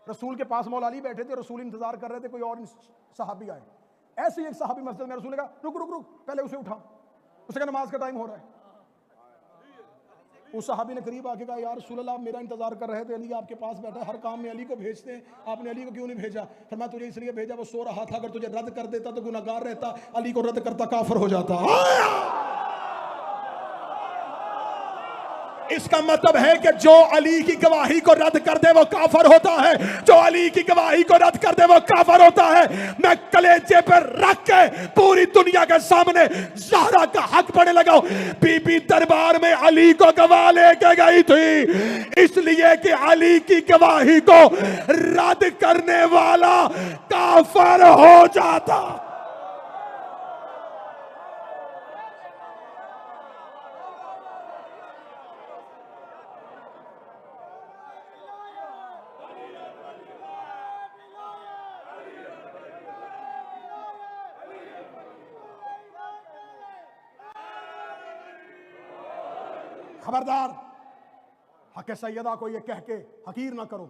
A: रसूल के पास मौला अली बैठे थे, रसूल इंतजार कर रहे थे कोई और सहाबी आए। ऐसे ही एक सहाबी मस्जिद में, रसूल ने कहा रुक रुक रुक, पहले उसे उठा। उसने कहा नमाज का टाइम हो रहा है। उस सहाबी ने करीब आके कहा यार रसूल अल्लाह, आप मेरा इंतजार कर रहे थे, अली आपके पास बैठा है, हर काम में अली को भेजते हैं, आपने अली को क्यों नहीं भेजा? फिर मैं तुझे इसलिए भेजा वो सो रहा था, अगर तुझे रद्द कर देता तो गुनाहगार रहता, अली को रद्द करता काफिर हो जाता। इसका मतलब है कि जो अली की गवाही को रद्द कर दे वो काफिर होता है, जो अली की गवाही को रद्द कर दे वो काफिर होता है। मैं कलेजे पर रख के पूरी दुनिया के सामने ज़हरा का हक पढ़ने लगा। बीबी दरबार में अली को गवाह लेके गई थी इसलिए कि अली की गवाही को रद्द करने वाला काफिर हो जाता। खबरदार, हक सैयदा को ये कह के हकीर ना करो।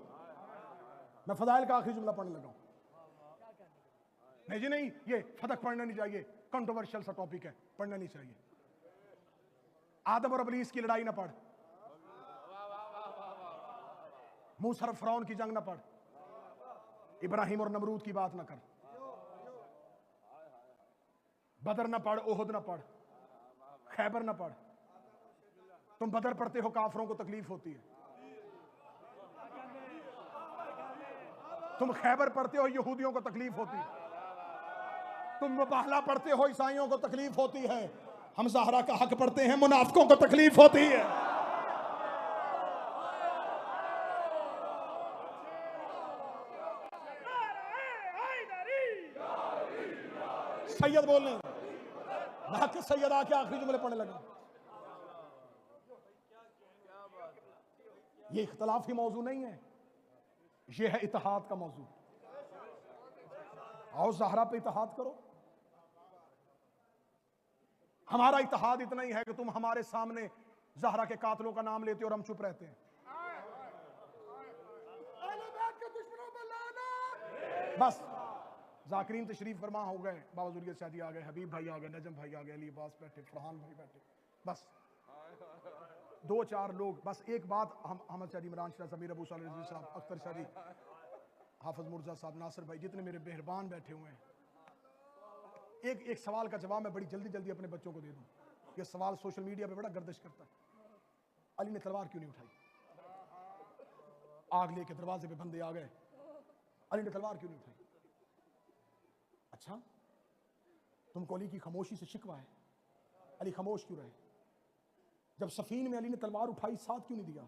A: मैं फजाइल का आखिरी जुमला पढ़ने लगा। नहीं जी नहीं, ये फतक पढ़ना नहीं चाहिए, कंट्रोवर्शियल सा टॉपिक है, पढ़ना नहीं चाहिए। आदम और इब्लीस की लड़ाई ना पढ़, मूसा और फिरौन की जंग ना पढ़, इब्राहिम और नमरूद की बात ना कर, बदर ना पढ़, ओहद ना पढ़, खैबर ना पढ़। तुम बदर पढ़ते हो काफरों को तकलीफ होती है, तुम खैबर पढ़ते हो यहूदियों को तकलीफ होती है, तुम मुबाहला पढ़ते हो ईसाइयों को तकलीफ होती है, हम ज़हरा का हक पढ़ते हैं मुनाफिकों को तकलीफ होती है। सैयद बोलने हक सैयद आके आखिरी जुमले पढ़ने लगा। ये इख्तलाफी मौजू नहीं है,
C: ये है इत्तेहाद का मौजू। आओ ज़हरा पे इत्तेहाद करो। हमारा इत्तेहाद इतना ही है कि तुम हमारे सामने ज़हरा के कातलों का नाम लेते हो और हम चुप रहते हैं। बस जाकिरीन तशरीफ फरमा हो गए, बाबा ज़ुरियत शादी आ गए, हबीब भाई आ गए, नजम भाई आ गए, अली अब्बास बैठे, फरहान भाई बैठे, बस 2-4 लोग। बस एक बात, हम अहमद शाह जी, इमरान शाह, समीर अबू सालिह रज़वी साहब, अख्तर शाह जी, हाफिज मुर्जा साहब, नासिर भाई, जितने मेरे मेहरबान बैठे हुए हैं, एक सवाल का जवाब मैं बड़ी जल्दी जल्दी अपने बच्चों को दे दूं। ये सवाल सोशल मीडिया पे बड़ा गर्दिश करता है, अली ने तलवार क्यों नहीं उठाई? आग लेके दरवाजे पे बंदे आ गए, अली ने तलवार क्यों नहीं उठाई? अच्छा, तुमको अली की खामोशी से शिकवा है, अली खामोश क्यों रहे? जब सफीन में अली ने तलवार उठाई, साथ क्यों नहीं दिया?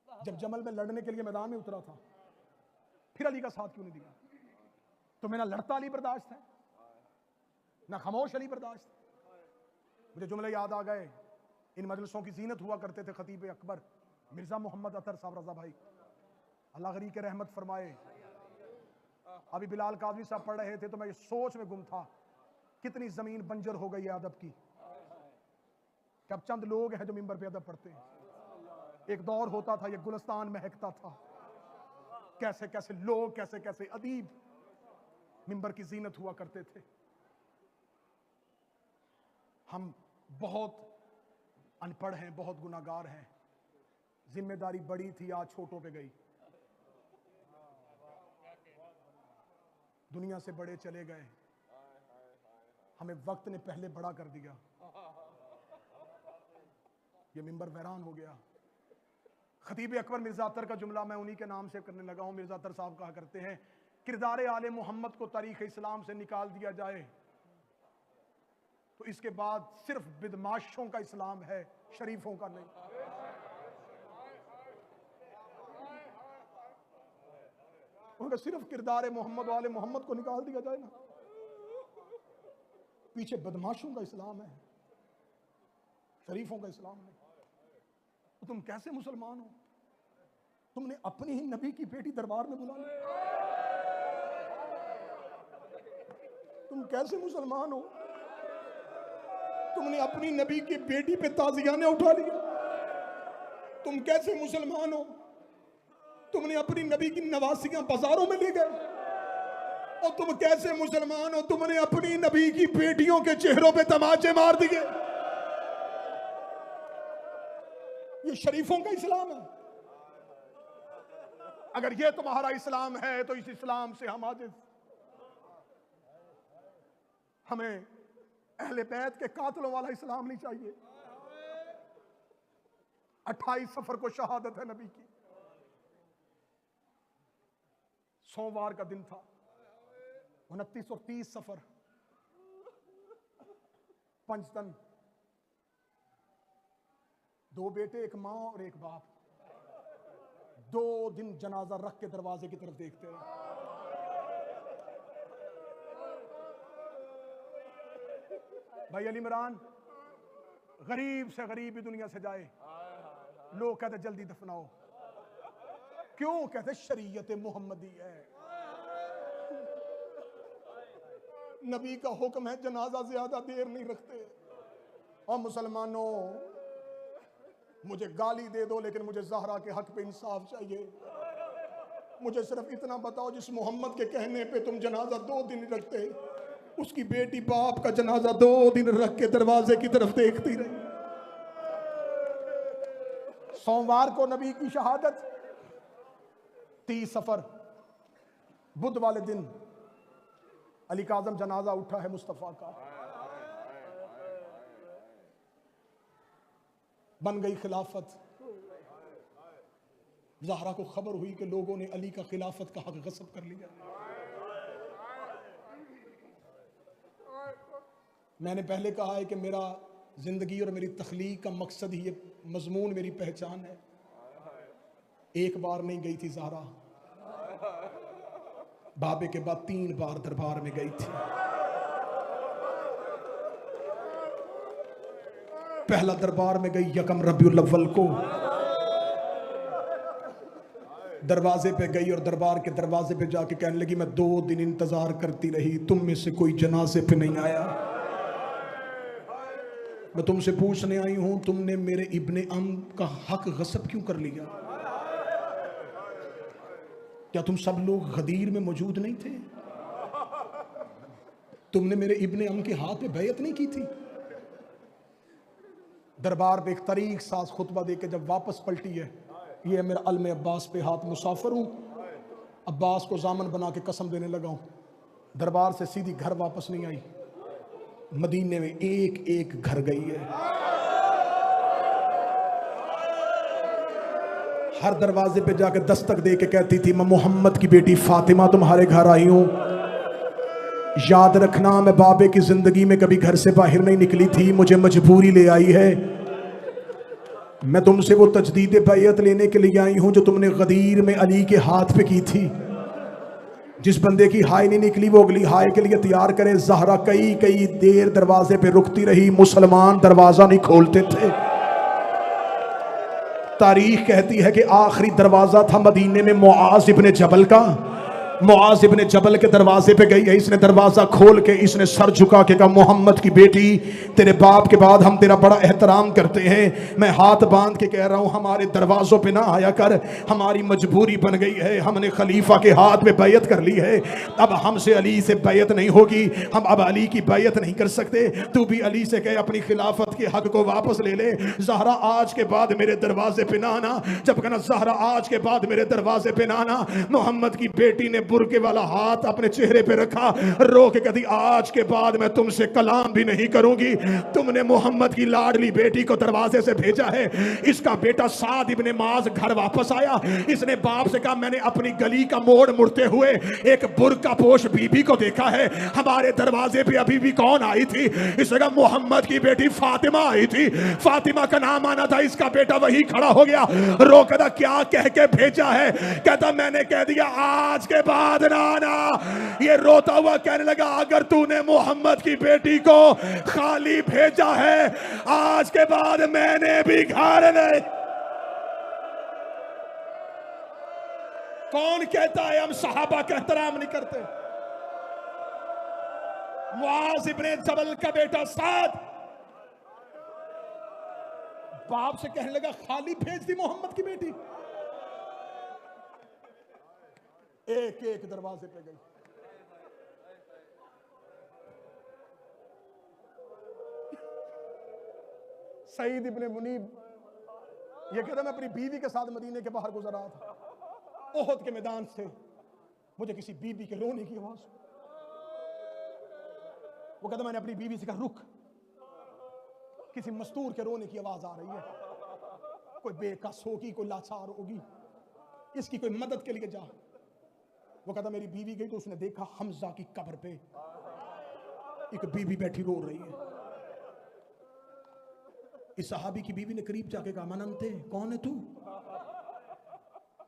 C: जब जमल में लड़ने के लिए मैदान में उतरा था, फिर अली का साथ क्यों नहीं दिया? तो मेरा लड़ता अली बर्दाश्त है, ना खामोश अली बर्दाश्त। मुझे जुमले याद आ गए, इन मजलिसों की जीनत हुआ करते थे खतीब अकबर मिर्जा मोहम्मद अतर साहब रजा भाई, अल्लाह गरी के रहमत फरमाए। अभी बिलाल काजवी साहब पढ़ रहे थे तो मैं ये सोच में गुम था, कितनी जमीन बंजर हो गई है अदब की, कि अब चंद लोग हैं जो मिंबर पे अदब पढ़ते हैं। एक दौर होता था, ये गुलस्तान महकता था, कैसे कैसे लोग, कैसे कैसे अदीब मिंबर की जीनत हुआ करते थे। हम बहुत अनपढ़ हैं, बहुत गुनाहगार हैं, जिम्मेदारी बड़ी थी, आज छोटों पे गई। दुनिया से बड़े चले गए, हमें वक्त ने पहले बड़ा कर दिया, ये मिंबर वैरान हो गया। खतीब अकबर मिर्जा अतर का जुमला मैं उन्हीं के नाम से करने लगा हूं। मिर्जा अतर साहब कहा करते हैं, किरदार आले मोहम्मद को तारीख इस्लाम से निकाल दिया जाए तो इसके बाद सिर्फ बिदमाशों का इस्लाम है, शरीफों का नहीं। उनका सिर्फ किरदार मोहम्मद वाले मोहम्मद को निकाल दिया जाए ना, पीछे बदमाशों का इस्लाम है, शरीफों का इस्लाम नहीं। तो तुम कैसे मुसलमान हो? तुमने अपनी ही नबी की बेटी दरबार में बुला ली। तुम कैसे मुसलमान हो? तुमने अपनी नबी की बेटी पे ताजियाने उठा लिया। तुम कैसे मुसलमान हो? तुमने अपनी नबी की नवासियां बाजारों में ले गए। और तुम कैसे मुसलमान हो? तुमने अपनी नबी की बेटियों के चेहरों पे तमाचे मार दिए। ये शरीफों का इस्लाम है। अगर ये तुम्हारा इस्लाम है तो इस इस्लाम से हम आजिज। हमें अहले बैत के कातलों वाला इस्लाम नहीं चाहिए। 28 सफर को शहादत है नबी की, सोमवार का दिन था। 29 और 30 सफर, पंचतन, 2 बेटे, एक मां और एक बाप, 2 दिन जनाजा रख के दरवाजे की तरफ देखते रहे। भाई अली इमरान गरीब से गरीब भी दुनिया से जाए, लोग कहते जल्दी दफनाओ। क्यों? कहते शरीयत मोहम्मदी है, नबी का हुक्म है, जनाजा ज्यादा देर नहीं रखते। और मुसलमानों, मुझे गाली दे दो लेकिन मुझे ज़हरा के हक पे इंसाफ चाहिए। मुझे सिर्फ इतना बताओ, जिस मोहम्मद के कहने पे तुम जनाजा 2 दिन रखते, उसकी बेटी बाप का जनाजा 2 दिन रख के दरवाजे की तरफ देखती रही। सोमवार को नबी की शहादत, 30 सफर बुध वाले दिन अली काज़म जनाजा उठा है मुस्तफ़ा का। बन गई खिलाफत। ज़हरा को खबर हुई कि लोगों ने अली का खिलाफत का हक गस्ब कर लिया। मैंने पहले कहा है कि मेरा जिंदगी और मेरी तख्लीक का मकसद ही, ये मजमून मेरी पहचान है। एक बार नहीं गई थी ज़हरा, बाबे के बाद 3 बार दरबार में गई थी। पहला दरबार में गई यकम रबीउल अव्वल को, दरवाजे पे गई और दरबार के दरवाजे पे जाके कहने लगी, मैं 2 दिन इंतजार करती रही, तुम में से कोई जनाजे पे नहीं आया। मैं तुमसे पूछने आई हूं, तुमने मेरे इब्ने अम का हक गस्ब क्यों कर लिया? क्या तुम सब लोग गदीर में मौजूद नहीं थे? तुमने मेरे इब्ने अम के हाथ में बैयत नहीं की थी? दरबार पे एक तरीक साज खुतबा दे के जब वापस पलटी है, ये मेरा अलम अब्बास पे हाथ, मुसाफिर हूं, अब्बास को जामन बना के कसम देने लगा हूं। दरबार से सीधी घर वापस नहीं आई, मदीने में एक एक घर गई है। हर दरवाजे पे जाके दस्तक दे के कहती थी, मैं मोहम्मद की बेटी फातिमा तुम्हारे घर आई हूं। याद रखना, मैं बाबे की जिंदगी में कभी घर से बाहर नहीं निकली थी, मुझे मजबूरी ले आई है। मैं तुमसे वो तजदीद बैयत लेने के लिए आई हूं जो तुमने गदीर में अली के हाथ पे की थी। जिस बंदे की हाय नहीं निकली वो अगली हाय के लिए तैयार करे। ज़हरा कई कई देर दरवाजे पे रुकती रही, मुसलमान दरवाजा नहीं खोलते थे। तारीख कहती है कि आखिरी दरवाजा था मदीने में मुआज इब्ने जबल का। मुआज इब्ने जबल के दरवाजे पे गई है, इसने दरवाजा खोल के इसने सर झुका के कहा, मोहम्मद की बेटी, तेरे बाप के बाद हम तेरा बड़ा एहतराम करते हैं, मैं हाथ बांध के कह रहा हूं हमारे दरवाजों पे ना आया कर, हमारी मजबूरी बन गई है, हमने खलीफा के हाथ में बैयत कर ली है, अब हमसे अली से बैयत नहीं होगी, हम अब अली की बैयत नहीं कर सकते, तू भी अली से कह अपनी खिलाफत के हक को वापस ले ले। ज़हरा आज के बाद मेरे दरवाजे पे ना आना। जब कहना ज़हरा आज के बाद मेरे दरवाजे पे ना आना, मोहम्मद की बेटी ने बुरके वाला हाथ अपने चेहरे पे रखा, रो के कहती, आज के बाद मैं तुमसे कलाम भी नहीं करूंगी। तुमने मोहम्मद की लाडली बेटी को दरवाजे से भेजा है। इसका बेटा साद इब्ने माज घर वापस आया, इसने बाप से कहा, मैंने अपनी गली का मोड़ मुड़ते हुए एक बुरका पोश बीबी को देखा है, हमारे दरवाजे पे अभी भी कौन आई थी? इसने कहा, मोहम्मद की बेटी फातिमा आई थी, फातिमा का नाम आना था। इसका बेटा वही खड़ा हो गया, रो कहता, क्या कह के भेजा है? कहता, मैंने कह दिया आज के बाद ना। ये रोता हुआ कहने लगा, अगर तूने मोहम्मद की बेटी को खाली भेजा है, आज के बाद मैंने भी घर नहीं। कौन कहता है हम सहाबा का एहतराम नहीं करते? मुआज इब्ने जबल का बेटा साद बाप से कहने लगा, खाली भेज दी मोहम्मद की बेटी। एक एक दरवाजे पे गई। सईद इब्ने मुनीब ये कहता, मैं अपनी बीवी के साथ मदीने के बाहर गुजरा था, ओहद के मैदान से मुझे किसी बीवी के रोने की आवाज, वो कहता, मैंने अपनी बीवी से कहा, रुक, किसी मस्तूर के रोने की आवाज आ रही है, कोई बेकस होगी, कोई लाचार होगी, इसकी कोई मदद के लिए जा। वो कहता, मेरी बीवी गई तो उसने देखा हमजा की कब्र पे एक बीवी बैठी रो रही है। इस सहाबी की बीवी ने करीब जाके कहा, मननते, कौन है तू?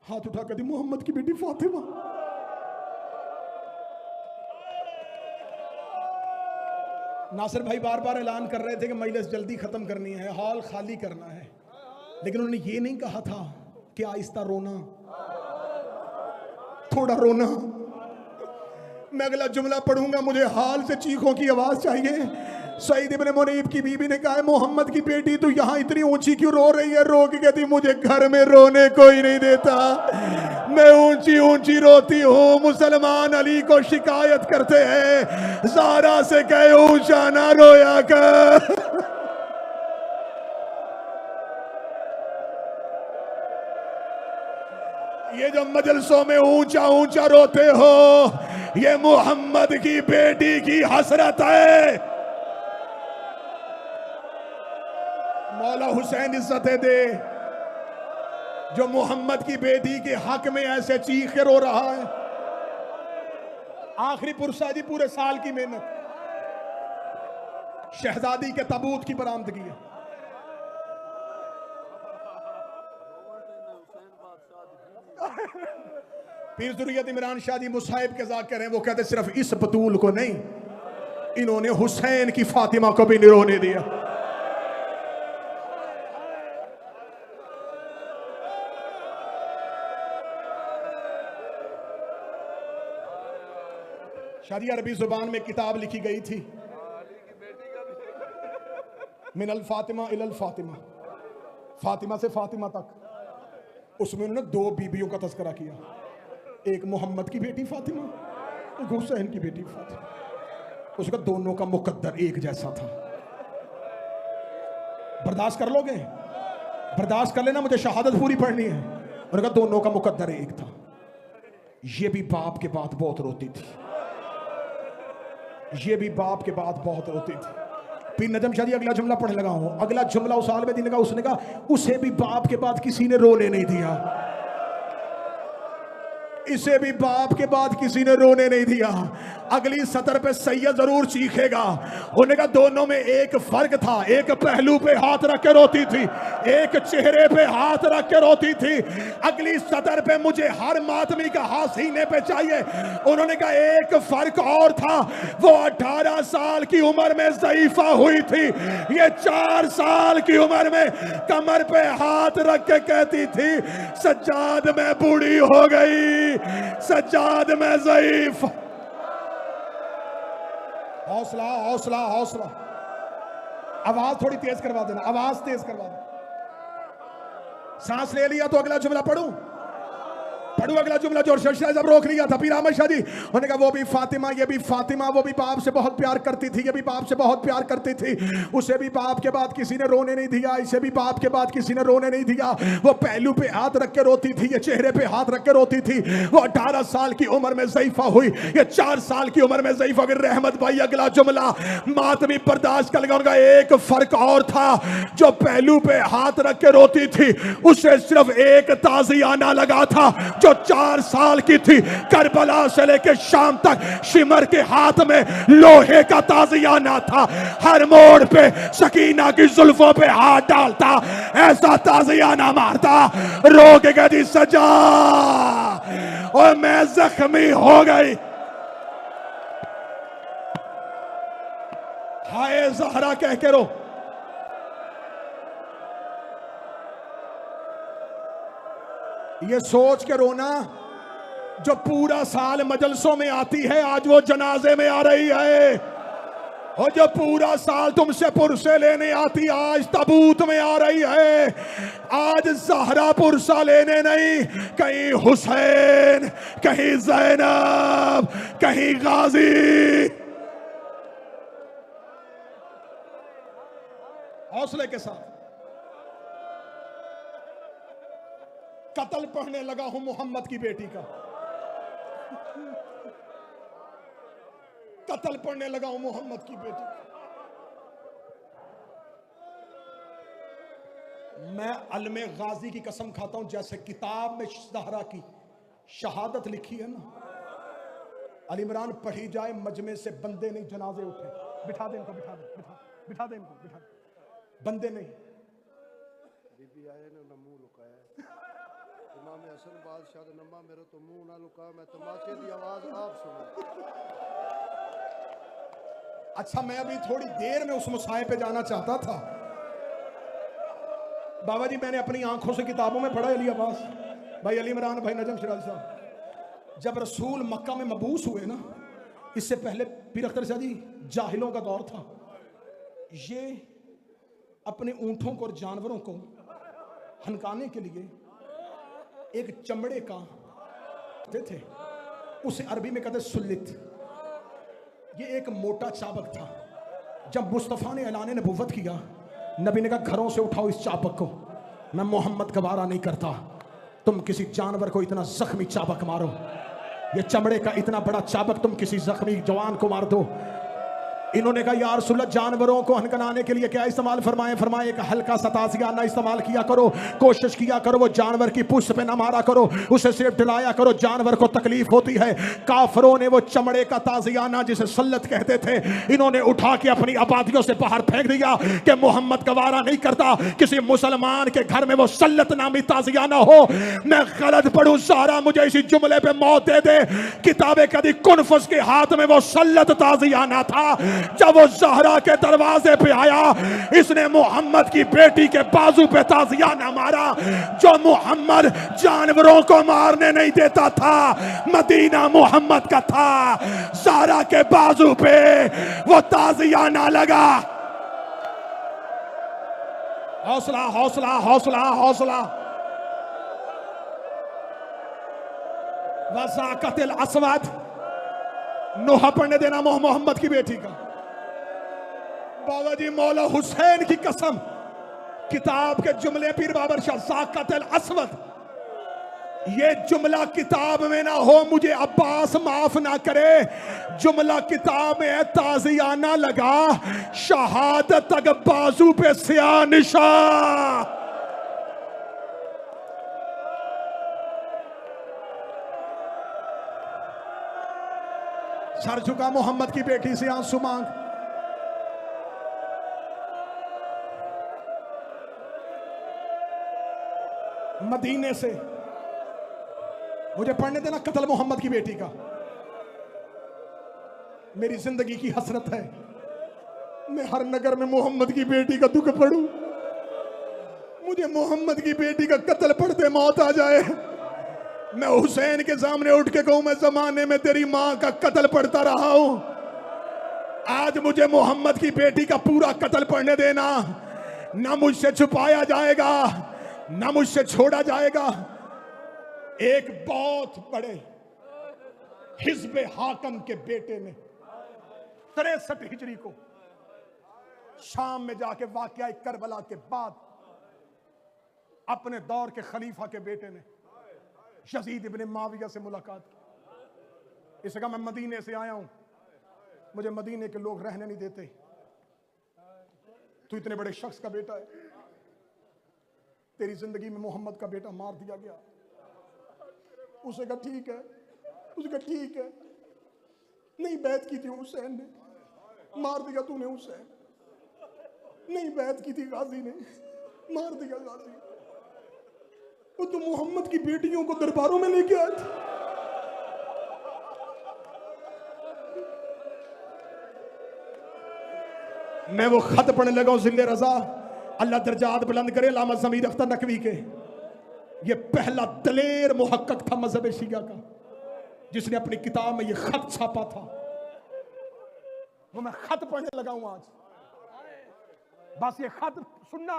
C: हाथ उठा कर दी, मोहम्मद की बेटी फातिमा। नासिर भाई बार बार ऐलान कर रहे थे कि मजलिस जल्दी खत्म करनी है, हॉल खाली करना है, लेकिन उन्होंने ये नहीं कहा था कि आहिस्ता रोना, थोड़ा रोना। मैं अगला जुमला पढ़ूंगा, मुझे हाल से चीखों की आवाज चाहिए। सईद इब्ने मुनीब की बीबी ने कहा, मोहम्मद की बेटी तू यहाँ इतनी ऊंची क्यों रो रही है? रो के कहती, मुझे घर में रोने कोई नहीं देता, मैं ऊंची ऊंची रोती हूँ। मुसलमान अली को शिकायत करते हैं, ज़हरा से कहे ऊंचा ना रोया कर। ये जो मजलसों में ऊंचा ऊंचा रोते हो, ये मोहम्मद की बेटी की हसरत है। मौला हुसैन इज्जतें दे, जो मोहम्मद की बेटी के हक में ऐसे चीख के रो रहा है। आखिरी पुरसादी पूरे साल की मेहनत, शहजादी के ताबूत की बरामदगी है। पीर ज़ुर्रियत इमरान शादी मुसाहिब के ज़ाकिर हैं, वो कहते सिर्फ इस बतूल को नहीं, इन्होंने हुसैन की फातिमा को भी नहीं रोने दिया। शादी अरबी जुबान में किताब लिखी गई थी, मिनल फातिमा इलल फातिमा, फातिमा से फातिमा तक। उसमें उन्होंने 2 बीबियों का तस्करा किया, एक मोहम्मद की बेटी फातिमा, एक हुसैन की बेटी फातिमा। उसका दोनों का मुकद्दर एक जैसा था। बर्दाश्त कर लोगे? बर्दाश्त कर लेना, मुझे शहादत पूरी पढ़नी है। उनका दोनों का मुकद्दर एक था। ये भी बाप के बाद बहुत रोती थी, ये भी बाप के बाद बहुत रोती थी। पीर नजम शादी अगला जुमला पढ़ने लगा हूं। अगला जुमला उस आलम दीन का, उसने कहा उसे भी बाप के बाद किसी ने रोने नहीं दिया, इसे भी बाप के बाद किसी ने रोने नहीं दिया। अगली सतर पे सैयद जरूर चीखेगा। उन्होंने कहा दोनों में एक फर्क था, एक पहलू पे हाथ रख के रोती थी, एक चेहरे पे हाथ रख के रोती थी। अगली सतर पे मुझे हर मातमी का हाथ सीने पे चाहिए। उन्होंने कहा एक फर्क और था, वो 18 साल की उम्र में ज़ईफा हुई थी, ये 4 साल की उम्र में कमर पे हाथ रख के कहती थी सज्जाद मैं बूढ़ी हो गई, सज्जाद में ज़ईफ। हौसला हौसला हौसला। आवाज थोड़ी तेज करवा देना, आवाज तेज करवा देना। सांस ले लिया तो अगला जुमला पढ़ूं? पढ़ू अगला जुमला जो जब रोक लिया था पीर अहमद शाह जी। उन्होंने कहा वो भी फातिमा, ये भी फातिमा, वो भी बाप से बहुत प्यार करती थी, ये भी बाप से बहुत प्यार करती थी। उसे भी बाप के बाद किसी ने रोने नहीं दिया, इसे भी बाप के बाद किसी ने रोने नहीं दिया। वो पहलू पे हाथ रख के रोती थी, ये चेहरे पे हाथ रख के रोती थी। वो 18 साल की उम्र में ज़ईफा हुई, ये 4 साल की उम्र में ज़ईफा हुई। रहमत भाई अगला जुमला मातमी बर्दाश्त कर लगा। उनका एक फर्क और था, जो पहलू पे हाथ रख के रोती थी उसे सिर्फ एक ताज़ियाना लगा था, जो 4 साल की थी। करबला से लेके शाम तक शिमर के हाथ में लोहे का ताज़ियाना था। हर मोड़ पे सकीना की जुल्फों पे हाथ डालता, ऐसा ताज़ियाना मारता, रो के कहती सजा और मैं जख्मी हो गई। हाय ज़हरा कह के रो। ये सोच के रोना जो पूरा साल मजलसों में आती है, आज वो जनाजे में आ रही है। और जो पूरा साल तुमसे पुरसे लेने आती, आज ताबूत में आ रही है। आज ज़हरा पुरसा लेने नहीं, कहीं हुसैन, कहीं ज़ैनब, कहीं गाजी। हौसले के साथ कत्ल पढ़ने लगा हूं मोहम्मद की बेटी का, कत्ल पढ़ने लगा हूं मोहम्मद की बेटी का। मैं अलमे गाजी की कसम खाता हूं, जैसे किताब में ज़हरा की शहादत लिखी है ना, अली इमरान पढ़ी जाए मजमे से बंदे नहीं जनाजे उठे। बिठा दे इनको, बिठा दे, बिठा दे इनको, बिठा दे। बंदे नहीं।
D: बीबी आए ने ना मुंह लुकाया, इमाम हसन बादशाह ने नम्मा मेरे तो मुंह ना लुका, मैं तमाचे की आवाज आप सुनो।
C: अच्छा मैं अभी थोड़ी देर में उस मुसाए पे जाना चाहता था। बाबा जी मैंने अपनी आंखों से किताबों में पढ़ा अली अब्बास भाई, अली इमरान भाई, नजम शिराज़ी साहब, जब रसूल मक्का में मबूस हुए ना, इससे पहले पीर अख्तर शाह जी जाहिलों का दौर था। ये अपने ऊंटों को और जानवरों को हनकाने के लिए एक चमड़े का थे, उसे अरबी में कहते सुल्लित। ये एक मोटा चाबक था। जब मुस्तफ़ा ने ऐलान नबुव्वत किया, नबी ने कहा घरों से उठाओ इस चाबक को, मैं मोहम्मद गवारा नहीं करता तुम किसी जानवर को इतना जख्मी चाबक मारो। ये चमड़े का इतना बड़ा चाबक तुम किसी जख्मी जवान को मार दो। इन्होंने कहा या रसूलल्लाह जानवरों को हनकनाने के लिए क्या इस्तेमाल फरमाए? फरमाए एक हल्का सा ताज़ियाना इस्तेमाल किया करो, कोशिश किया करो वो जानवर की पुष्ट पे ना मारा करो, उसे सिर्फ डराया करो, जानवर को तकलीफ होती है। काफरों ने वो चमड़े का ताज़ियाना जिसे सल्लत कहते थे, इन्होंने उठा के अपनी आबादियों से बाहर फेंक दिया कि मोहम्मद गवारा नहीं करता किसी मुसलमान के घर में वो सल्लत नामी ताज़ियाना हो। मैं गलत पढ़ूं ज़हरा मुझे इसी जुमले पे मौत दे दे। किताबे कदी कुनफुस के हाथ में वो सल्लत ताज़ियाना था, जब वो ज़हरा के दरवाजे पे आया, इसने मोहम्मद की बेटी के बाजू पे ताज़ियाना मारा। जो मोहम्मद जानवरों को मारने नहीं देता था, मदीना मोहम्मद का था। ज़हरा के बाजू पे वो ताज़ियाना लगा। हौसला हौसला हौसला हौसला। वज़ाक़तिल अस्वद, नोहा पढ़ने देना मोहम्मद की बेटी का। बाबा जी मौला हुसैन की कसम, किताब के जुमले पीर बाबर शाह ज़ाक़तिल अस्वद, ये जुमला किताब में ना हो, मुझे अब्बास माफ ना करे। जुमला किताब में है, ताज़ियाना लगा, शहादत तक बाजू पे स्याह निशान। सर झुका मोहम्मद की बेटी से आंसू मांग। मदीने से मुझे पढ़ने देना कत्ल मोहम्मद की बेटी का। मेरी जिंदगी की हसरत है, मैं हर नगर में मोहम्मद की बेटी का दुख पढ़ूं। मुझे मोहम्मद की बेटी का कत्ल पढ़ते मौत आ जाए, मैं हुसैन के सामने उठ के कहूं, मैं जमाने में तेरी मां का कत्ल पढ़ता रहा हूं, आज मुझे मोहम्मद की बेटी का पूरा कत्ल पढ़ने देना। ना मुझसे छुपाया जाएगा, ना मुझसे छोड़ा जाएगा। एक बहुत बड़े हिज़्ब हाकम के बेटे ने 63 हिजरी को शाम में जाके वाक़या करबला के बाद अपने दौर के खलीफा के बेटे ने यजीद इब्न माविया से मुलाकात की। इसका मैं मदीने से आया हूं, मुझे मदीने के लोग रहने नहीं देते, तू इतने बड़े शख्स का बेटा है, तेरी जिंदगी में मोहम्मद का बेटा मार दिया गया। उसे कहा ठीक है, उसने कहा ठीक है, नहीं बैत की थी हुसैन ने, मार दिया तूने हुसैन, नहीं बैत की थी गाजी ने, मार दिया गाजी। वो तो मोहम्मद की बेटियों को दरबारों में लेके आए थे। मैं वो खत पढ़ने लगा हूं, जिले रजा अल्लाह दर्जात बुलंद करे, लामा ज़मीर अख्तर नकवी के। ये पहला दलेर मुहक्कक था मजहब शिया का, जिसने अपनी किताब में ये खत छापा था। वो मैं खत पढ़ने लगा हूं आज। बस ये खत सुनना,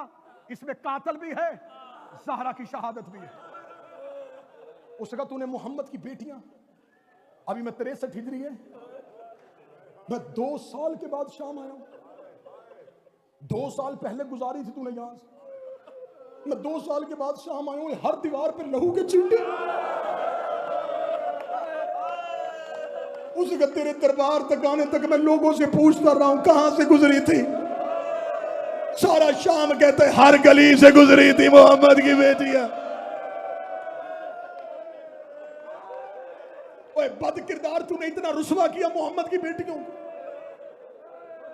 C: इसमें कातल भी है, ज़हरा की शहादत भी है। उसने कहा तूने मोहम्मद की बेटियां, अभी मैं 63 हिजरी है, मैं 2 साल के बाद शाम आया हूं, 2 साल पहले गुजारी थी तूने यहां से, मैं 2 साल के बाद शाम आया हूं, हर दीवार पे लहू के चिंटे। उसने कहा तेरे दरबार तक आने तक मैं लोगों से पूछता रहा हूं कहां से गुजरी थी, सारा शाम कहते हर गली से गुजरी थी मोहम्मद की बेटियां। ओए बद किरदार, तूने इतना रुसवा किया मोहम्मद की बेटियों को,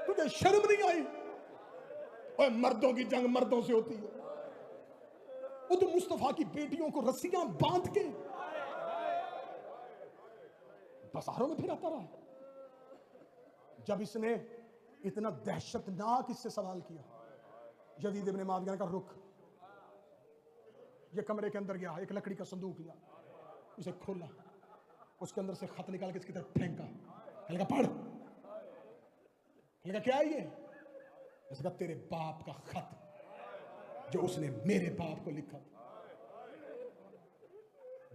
C: तुझे शर्म नहीं आई? ओए मर्दों की जंग मर्दों से होती है, वो तो मुस्तफा की बेटियों को रस्सियां बांध के बाजारों में फिराता रहा। जब इसने इतना दहशतनाक इससे सवाल किया, यजीद इब्न माविया का रुख, ये कमरे के अंदर गया, एक लकड़ी का संदूक लिया, उसे खोला, उसके अंदर से खत निकाल के इसकी तरफ फेंका, कहने पढ़। कहने क्या है ये? इसका तेरे बाप का खत जो उसने मेरे बाप को लिखा था।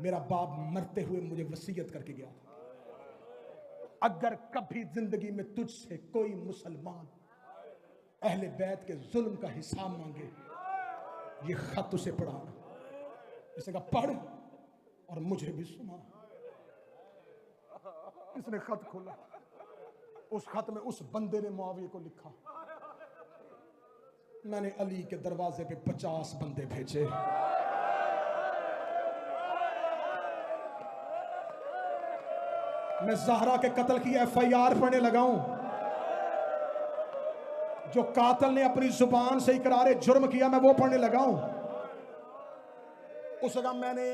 C: मेरा बाप मरते हुए मुझे वसीयत करके गया, अगर कभी जिंदगी में तुझसे कोई मुसलमान अहले बैत के जुल्म का हिसाब मांगे, ये खत उसे पढ़ाना। इसने कहा पढ़ और मुझे भी सुना। इसने खत खोला, उस खत में उस बंदे ने मुआविया को लिखा, मैंने अली के दरवाजे पे 50 बंदे भेजे, मैं ज़हरा के कत्ल की FIR पढ़ने लगा हूं। जो कातिल ने अपनी जुबान से इकरारे जुर्म किया, मैं वो पढ़ने लगा हूं। उस वक्त मैंने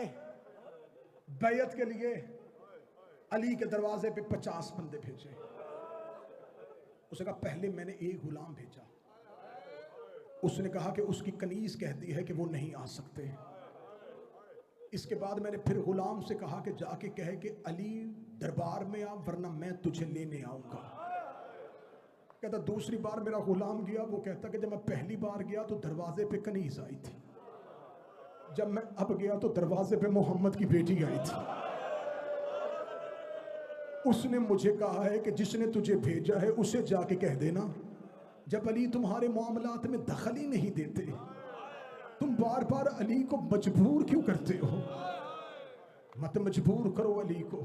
C: बैयत के लिए अली के दरवाजे पे 50 बंदे भेजे। उसने कहा पहले मैंने एक गुलाम भेजा, उसने कहा कि उसकी कनीज कहती है कि वो नहीं आ सकते। इसके बाद मैंने फिर गुलाम से कहा कि जाके कहे कि अली दरबार में आ, वरना मैं तुझे लेने आऊंगा। कहता दूसरी बार मेरा गुलाम गया, वो कहता कि जब मैं पहली बार गया तो दरवाजे पे कनीज आई थी, जब मैं अब गया तो दरवाजे पे मोहम्मद की बेटी आई थी। उसने मुझे कहा है कि जिसने तुझे भेजा है उसे जाके कह देना, जब अली तुम्हारे मामलात में दखल ही नहीं देते, तुम बार बार अली को मजबूर क्यों करते हो? मत मजबूर करो अली को।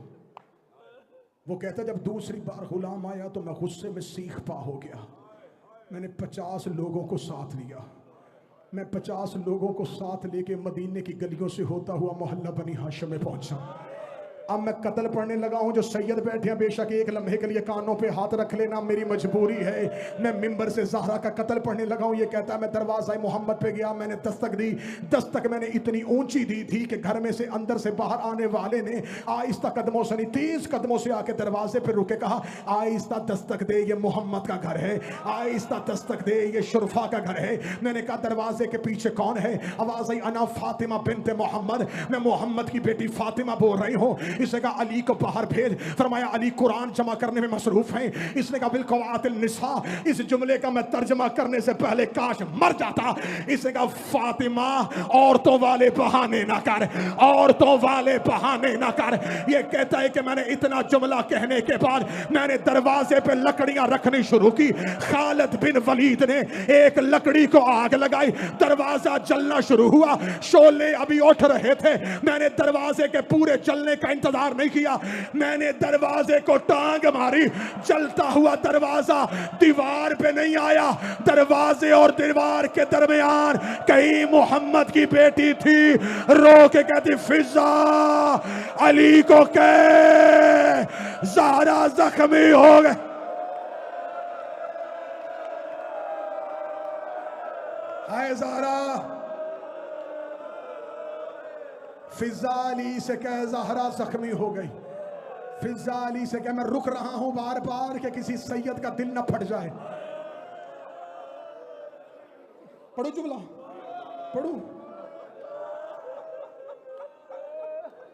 C: वो कहता जब दूसरी बार गुलाम आया तो मैं गुस्से में सीख पा हो गया। मैंने 50 लोगों को साथ लिया, मैं 50 लोगों को साथ लेके मदीने की गलियों से होता हुआ मोहल्ला बनी हाशिम में पहुंचा। अब मैं कत्ल पढ़ने लगा हूं। जो सैयद बैठे हैं बेशक एक लम्हे के लिए कानों पे हाथ रख लेना, मेरी मजबूरी है। मैं मिंबर से ज़हरा का कत्ल पढ़ने लगा हूं। ये कहता है मैं दरवाज़ा मोहम्मद पे गया, मैंने दस्तक दी। दस्तक मैंने इतनी ऊंची दी थी कि घर में से अंदर से बाहर आने वाले ने आहिस्ता कदमों से नहीं 30 कदमों से आके दरवाजे पे रुके, कहा आहिस्ता दस्तक दे, ये मोहम्मद का घर है, आहिस्ता दस्तक दे, ये शुरफा का घर है। मैंने कहा दरवाजे के पीछे कौन है? आवाज़ आई अना फातिमा बिन्ते मोहम्मद, मैं मोहम्मद की बेटी फातिमा बोल रही हूँ। इसने कहा अली को बाहर भेज। फरमाया अली कुरान जमा करने में मसरूफ हैं। इसने कहा बिलकवातिल निसा, इस जुमले का मैं तर्जमा करने से पहले काश मर जाता। इसने कहा फातिमा औरतों वाले बहाने ना कर, औरतों वाले बहाने ना कर। ये कहता है कि मैंने इतना जुमला कहने के बाद मैंने दरवाजे पे लकड़ियां रखनी शुरू की। खालिद बिन वलीद ने एक लकड़ी को आग लगाई, दरवाजा जलना शुरू हुआ। शोले अभी उठ रहे थे, मैंने दरवाजे के पूरे जलने का इंतजार नहीं किया, मैंने दरवाजे को टांग मारी। जलता हुआ दरवाजा दीवार पे नहीं आया, दरवाजे और दीवार के दरमियान कहीं मोहम्मद की बेटी थी। रो के कहती फिजा अली को कह ज़हरा जख्मी हो गए। हाय ज़हरा, फिजा अली से कह ज़हरा जख्मी हो गई। फिजा अली से कह मैं रुक रहा हूं बार बार कि किसी सैयद का दिल ना फट जाए। पढ़ो जुमला, पढ़ो।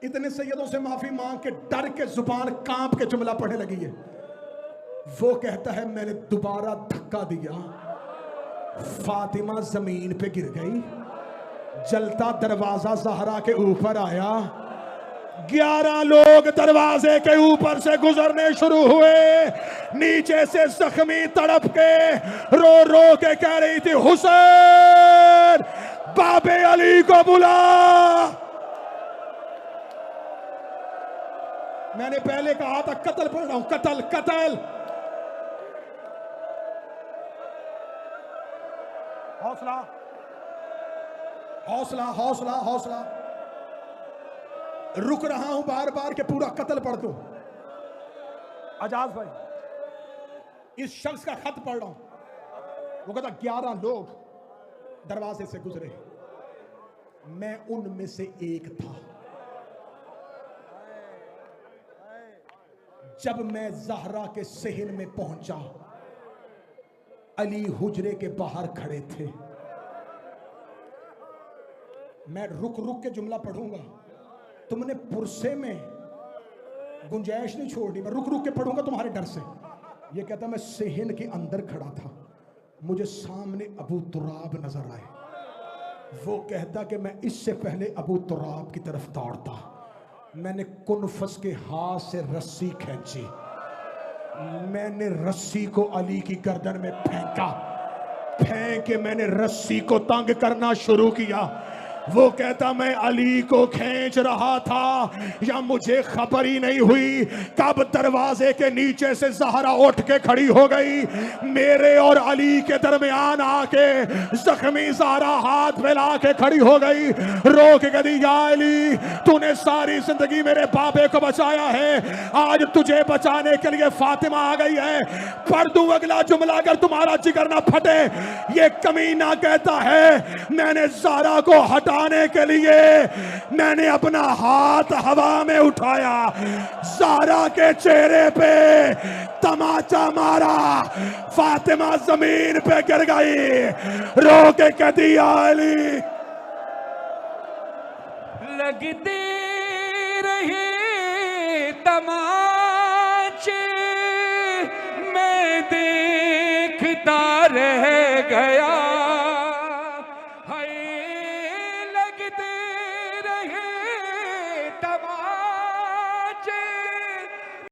C: इतने सैयदों से माफी मांग के डर के जुबान कांप के जुमला पढ़ने लगी है। वो कहता है मैंने दोबारा धक्का दिया, फातिमा जमीन पे गिर गई, जलता दरवाजा ज़हरा के ऊपर आया। 11 लोग दरवाजे के ऊपर से गुजरने शुरू हुए। नीचे से जख्मी तड़प के रो रो के कह रही थी हुसैन बाबे अली को बुला। मैंने पहले कहा था कत्ल पढ़ रहा हूं, कत्ल कत्ल। हौसला हौसला हौसला हौसला। रुक रहा हूं बार बार के पूरा कत्ल पढ़ दो। आजाद भाई, इस शख्स का खत पढ़ रहा हूं। वो कहता 11 लोग दरवाजे से गुजरे, मैं उनमें से एक था। जब मैं ज़हरा के सहन में पहुंचा, अली हुजरे के बाहर खड़े थे। मैं रुक रुक के जुमला पढ़ूंगा, तुमने पुरसे में गुंजाइश नहीं छोड़नी। मैं रुक रुक के पढ़ूंगा तुम्हारे डर से। ये कहता मैं सेहन के अंदर खड़ा था, मुझे सामने अबू तुराब नजर आए। वो कहता कि मैं इससे पहले अबू तुराब की तरफ दौड़ता, मैंने कुनफस के हाथ से रस्सी खींची, मैंने रस्सी को अली की गर्दन में फेंका, फेंक के मैंने रस्सी को तंग करना शुरू किया। वो कहता मैं अली को खींच रहा था, या मुझे खबर ही नहीं हुई कब दरवाजे के नीचे से ज़हरा उठ के खड़ी हो गई। मेरे और अली के दरमियान आके जख्मी ज़हरा हाथ फैला के खड़ी हो गई। रो के कहती या अली, तूने सारी जिंदगी मेरे बाबे को बचाया है, आज तुझे बचाने के लिए फातिमा आ गई है। पढ़ दूं अगला जुमला अगर तुम्हारा जिगर ना फटे। ये कमीना कहता है मैंने ज़हरा को हटा मिटाने के लिए मैंने अपना हाथ हवा में उठाया, ज़हरा के चेहरे पे तमाचा मारा, फातिमा जमीन पे गिर गई, रो के कहती या अली।
E: लगती रही तमाचे मैं देखता रह गया,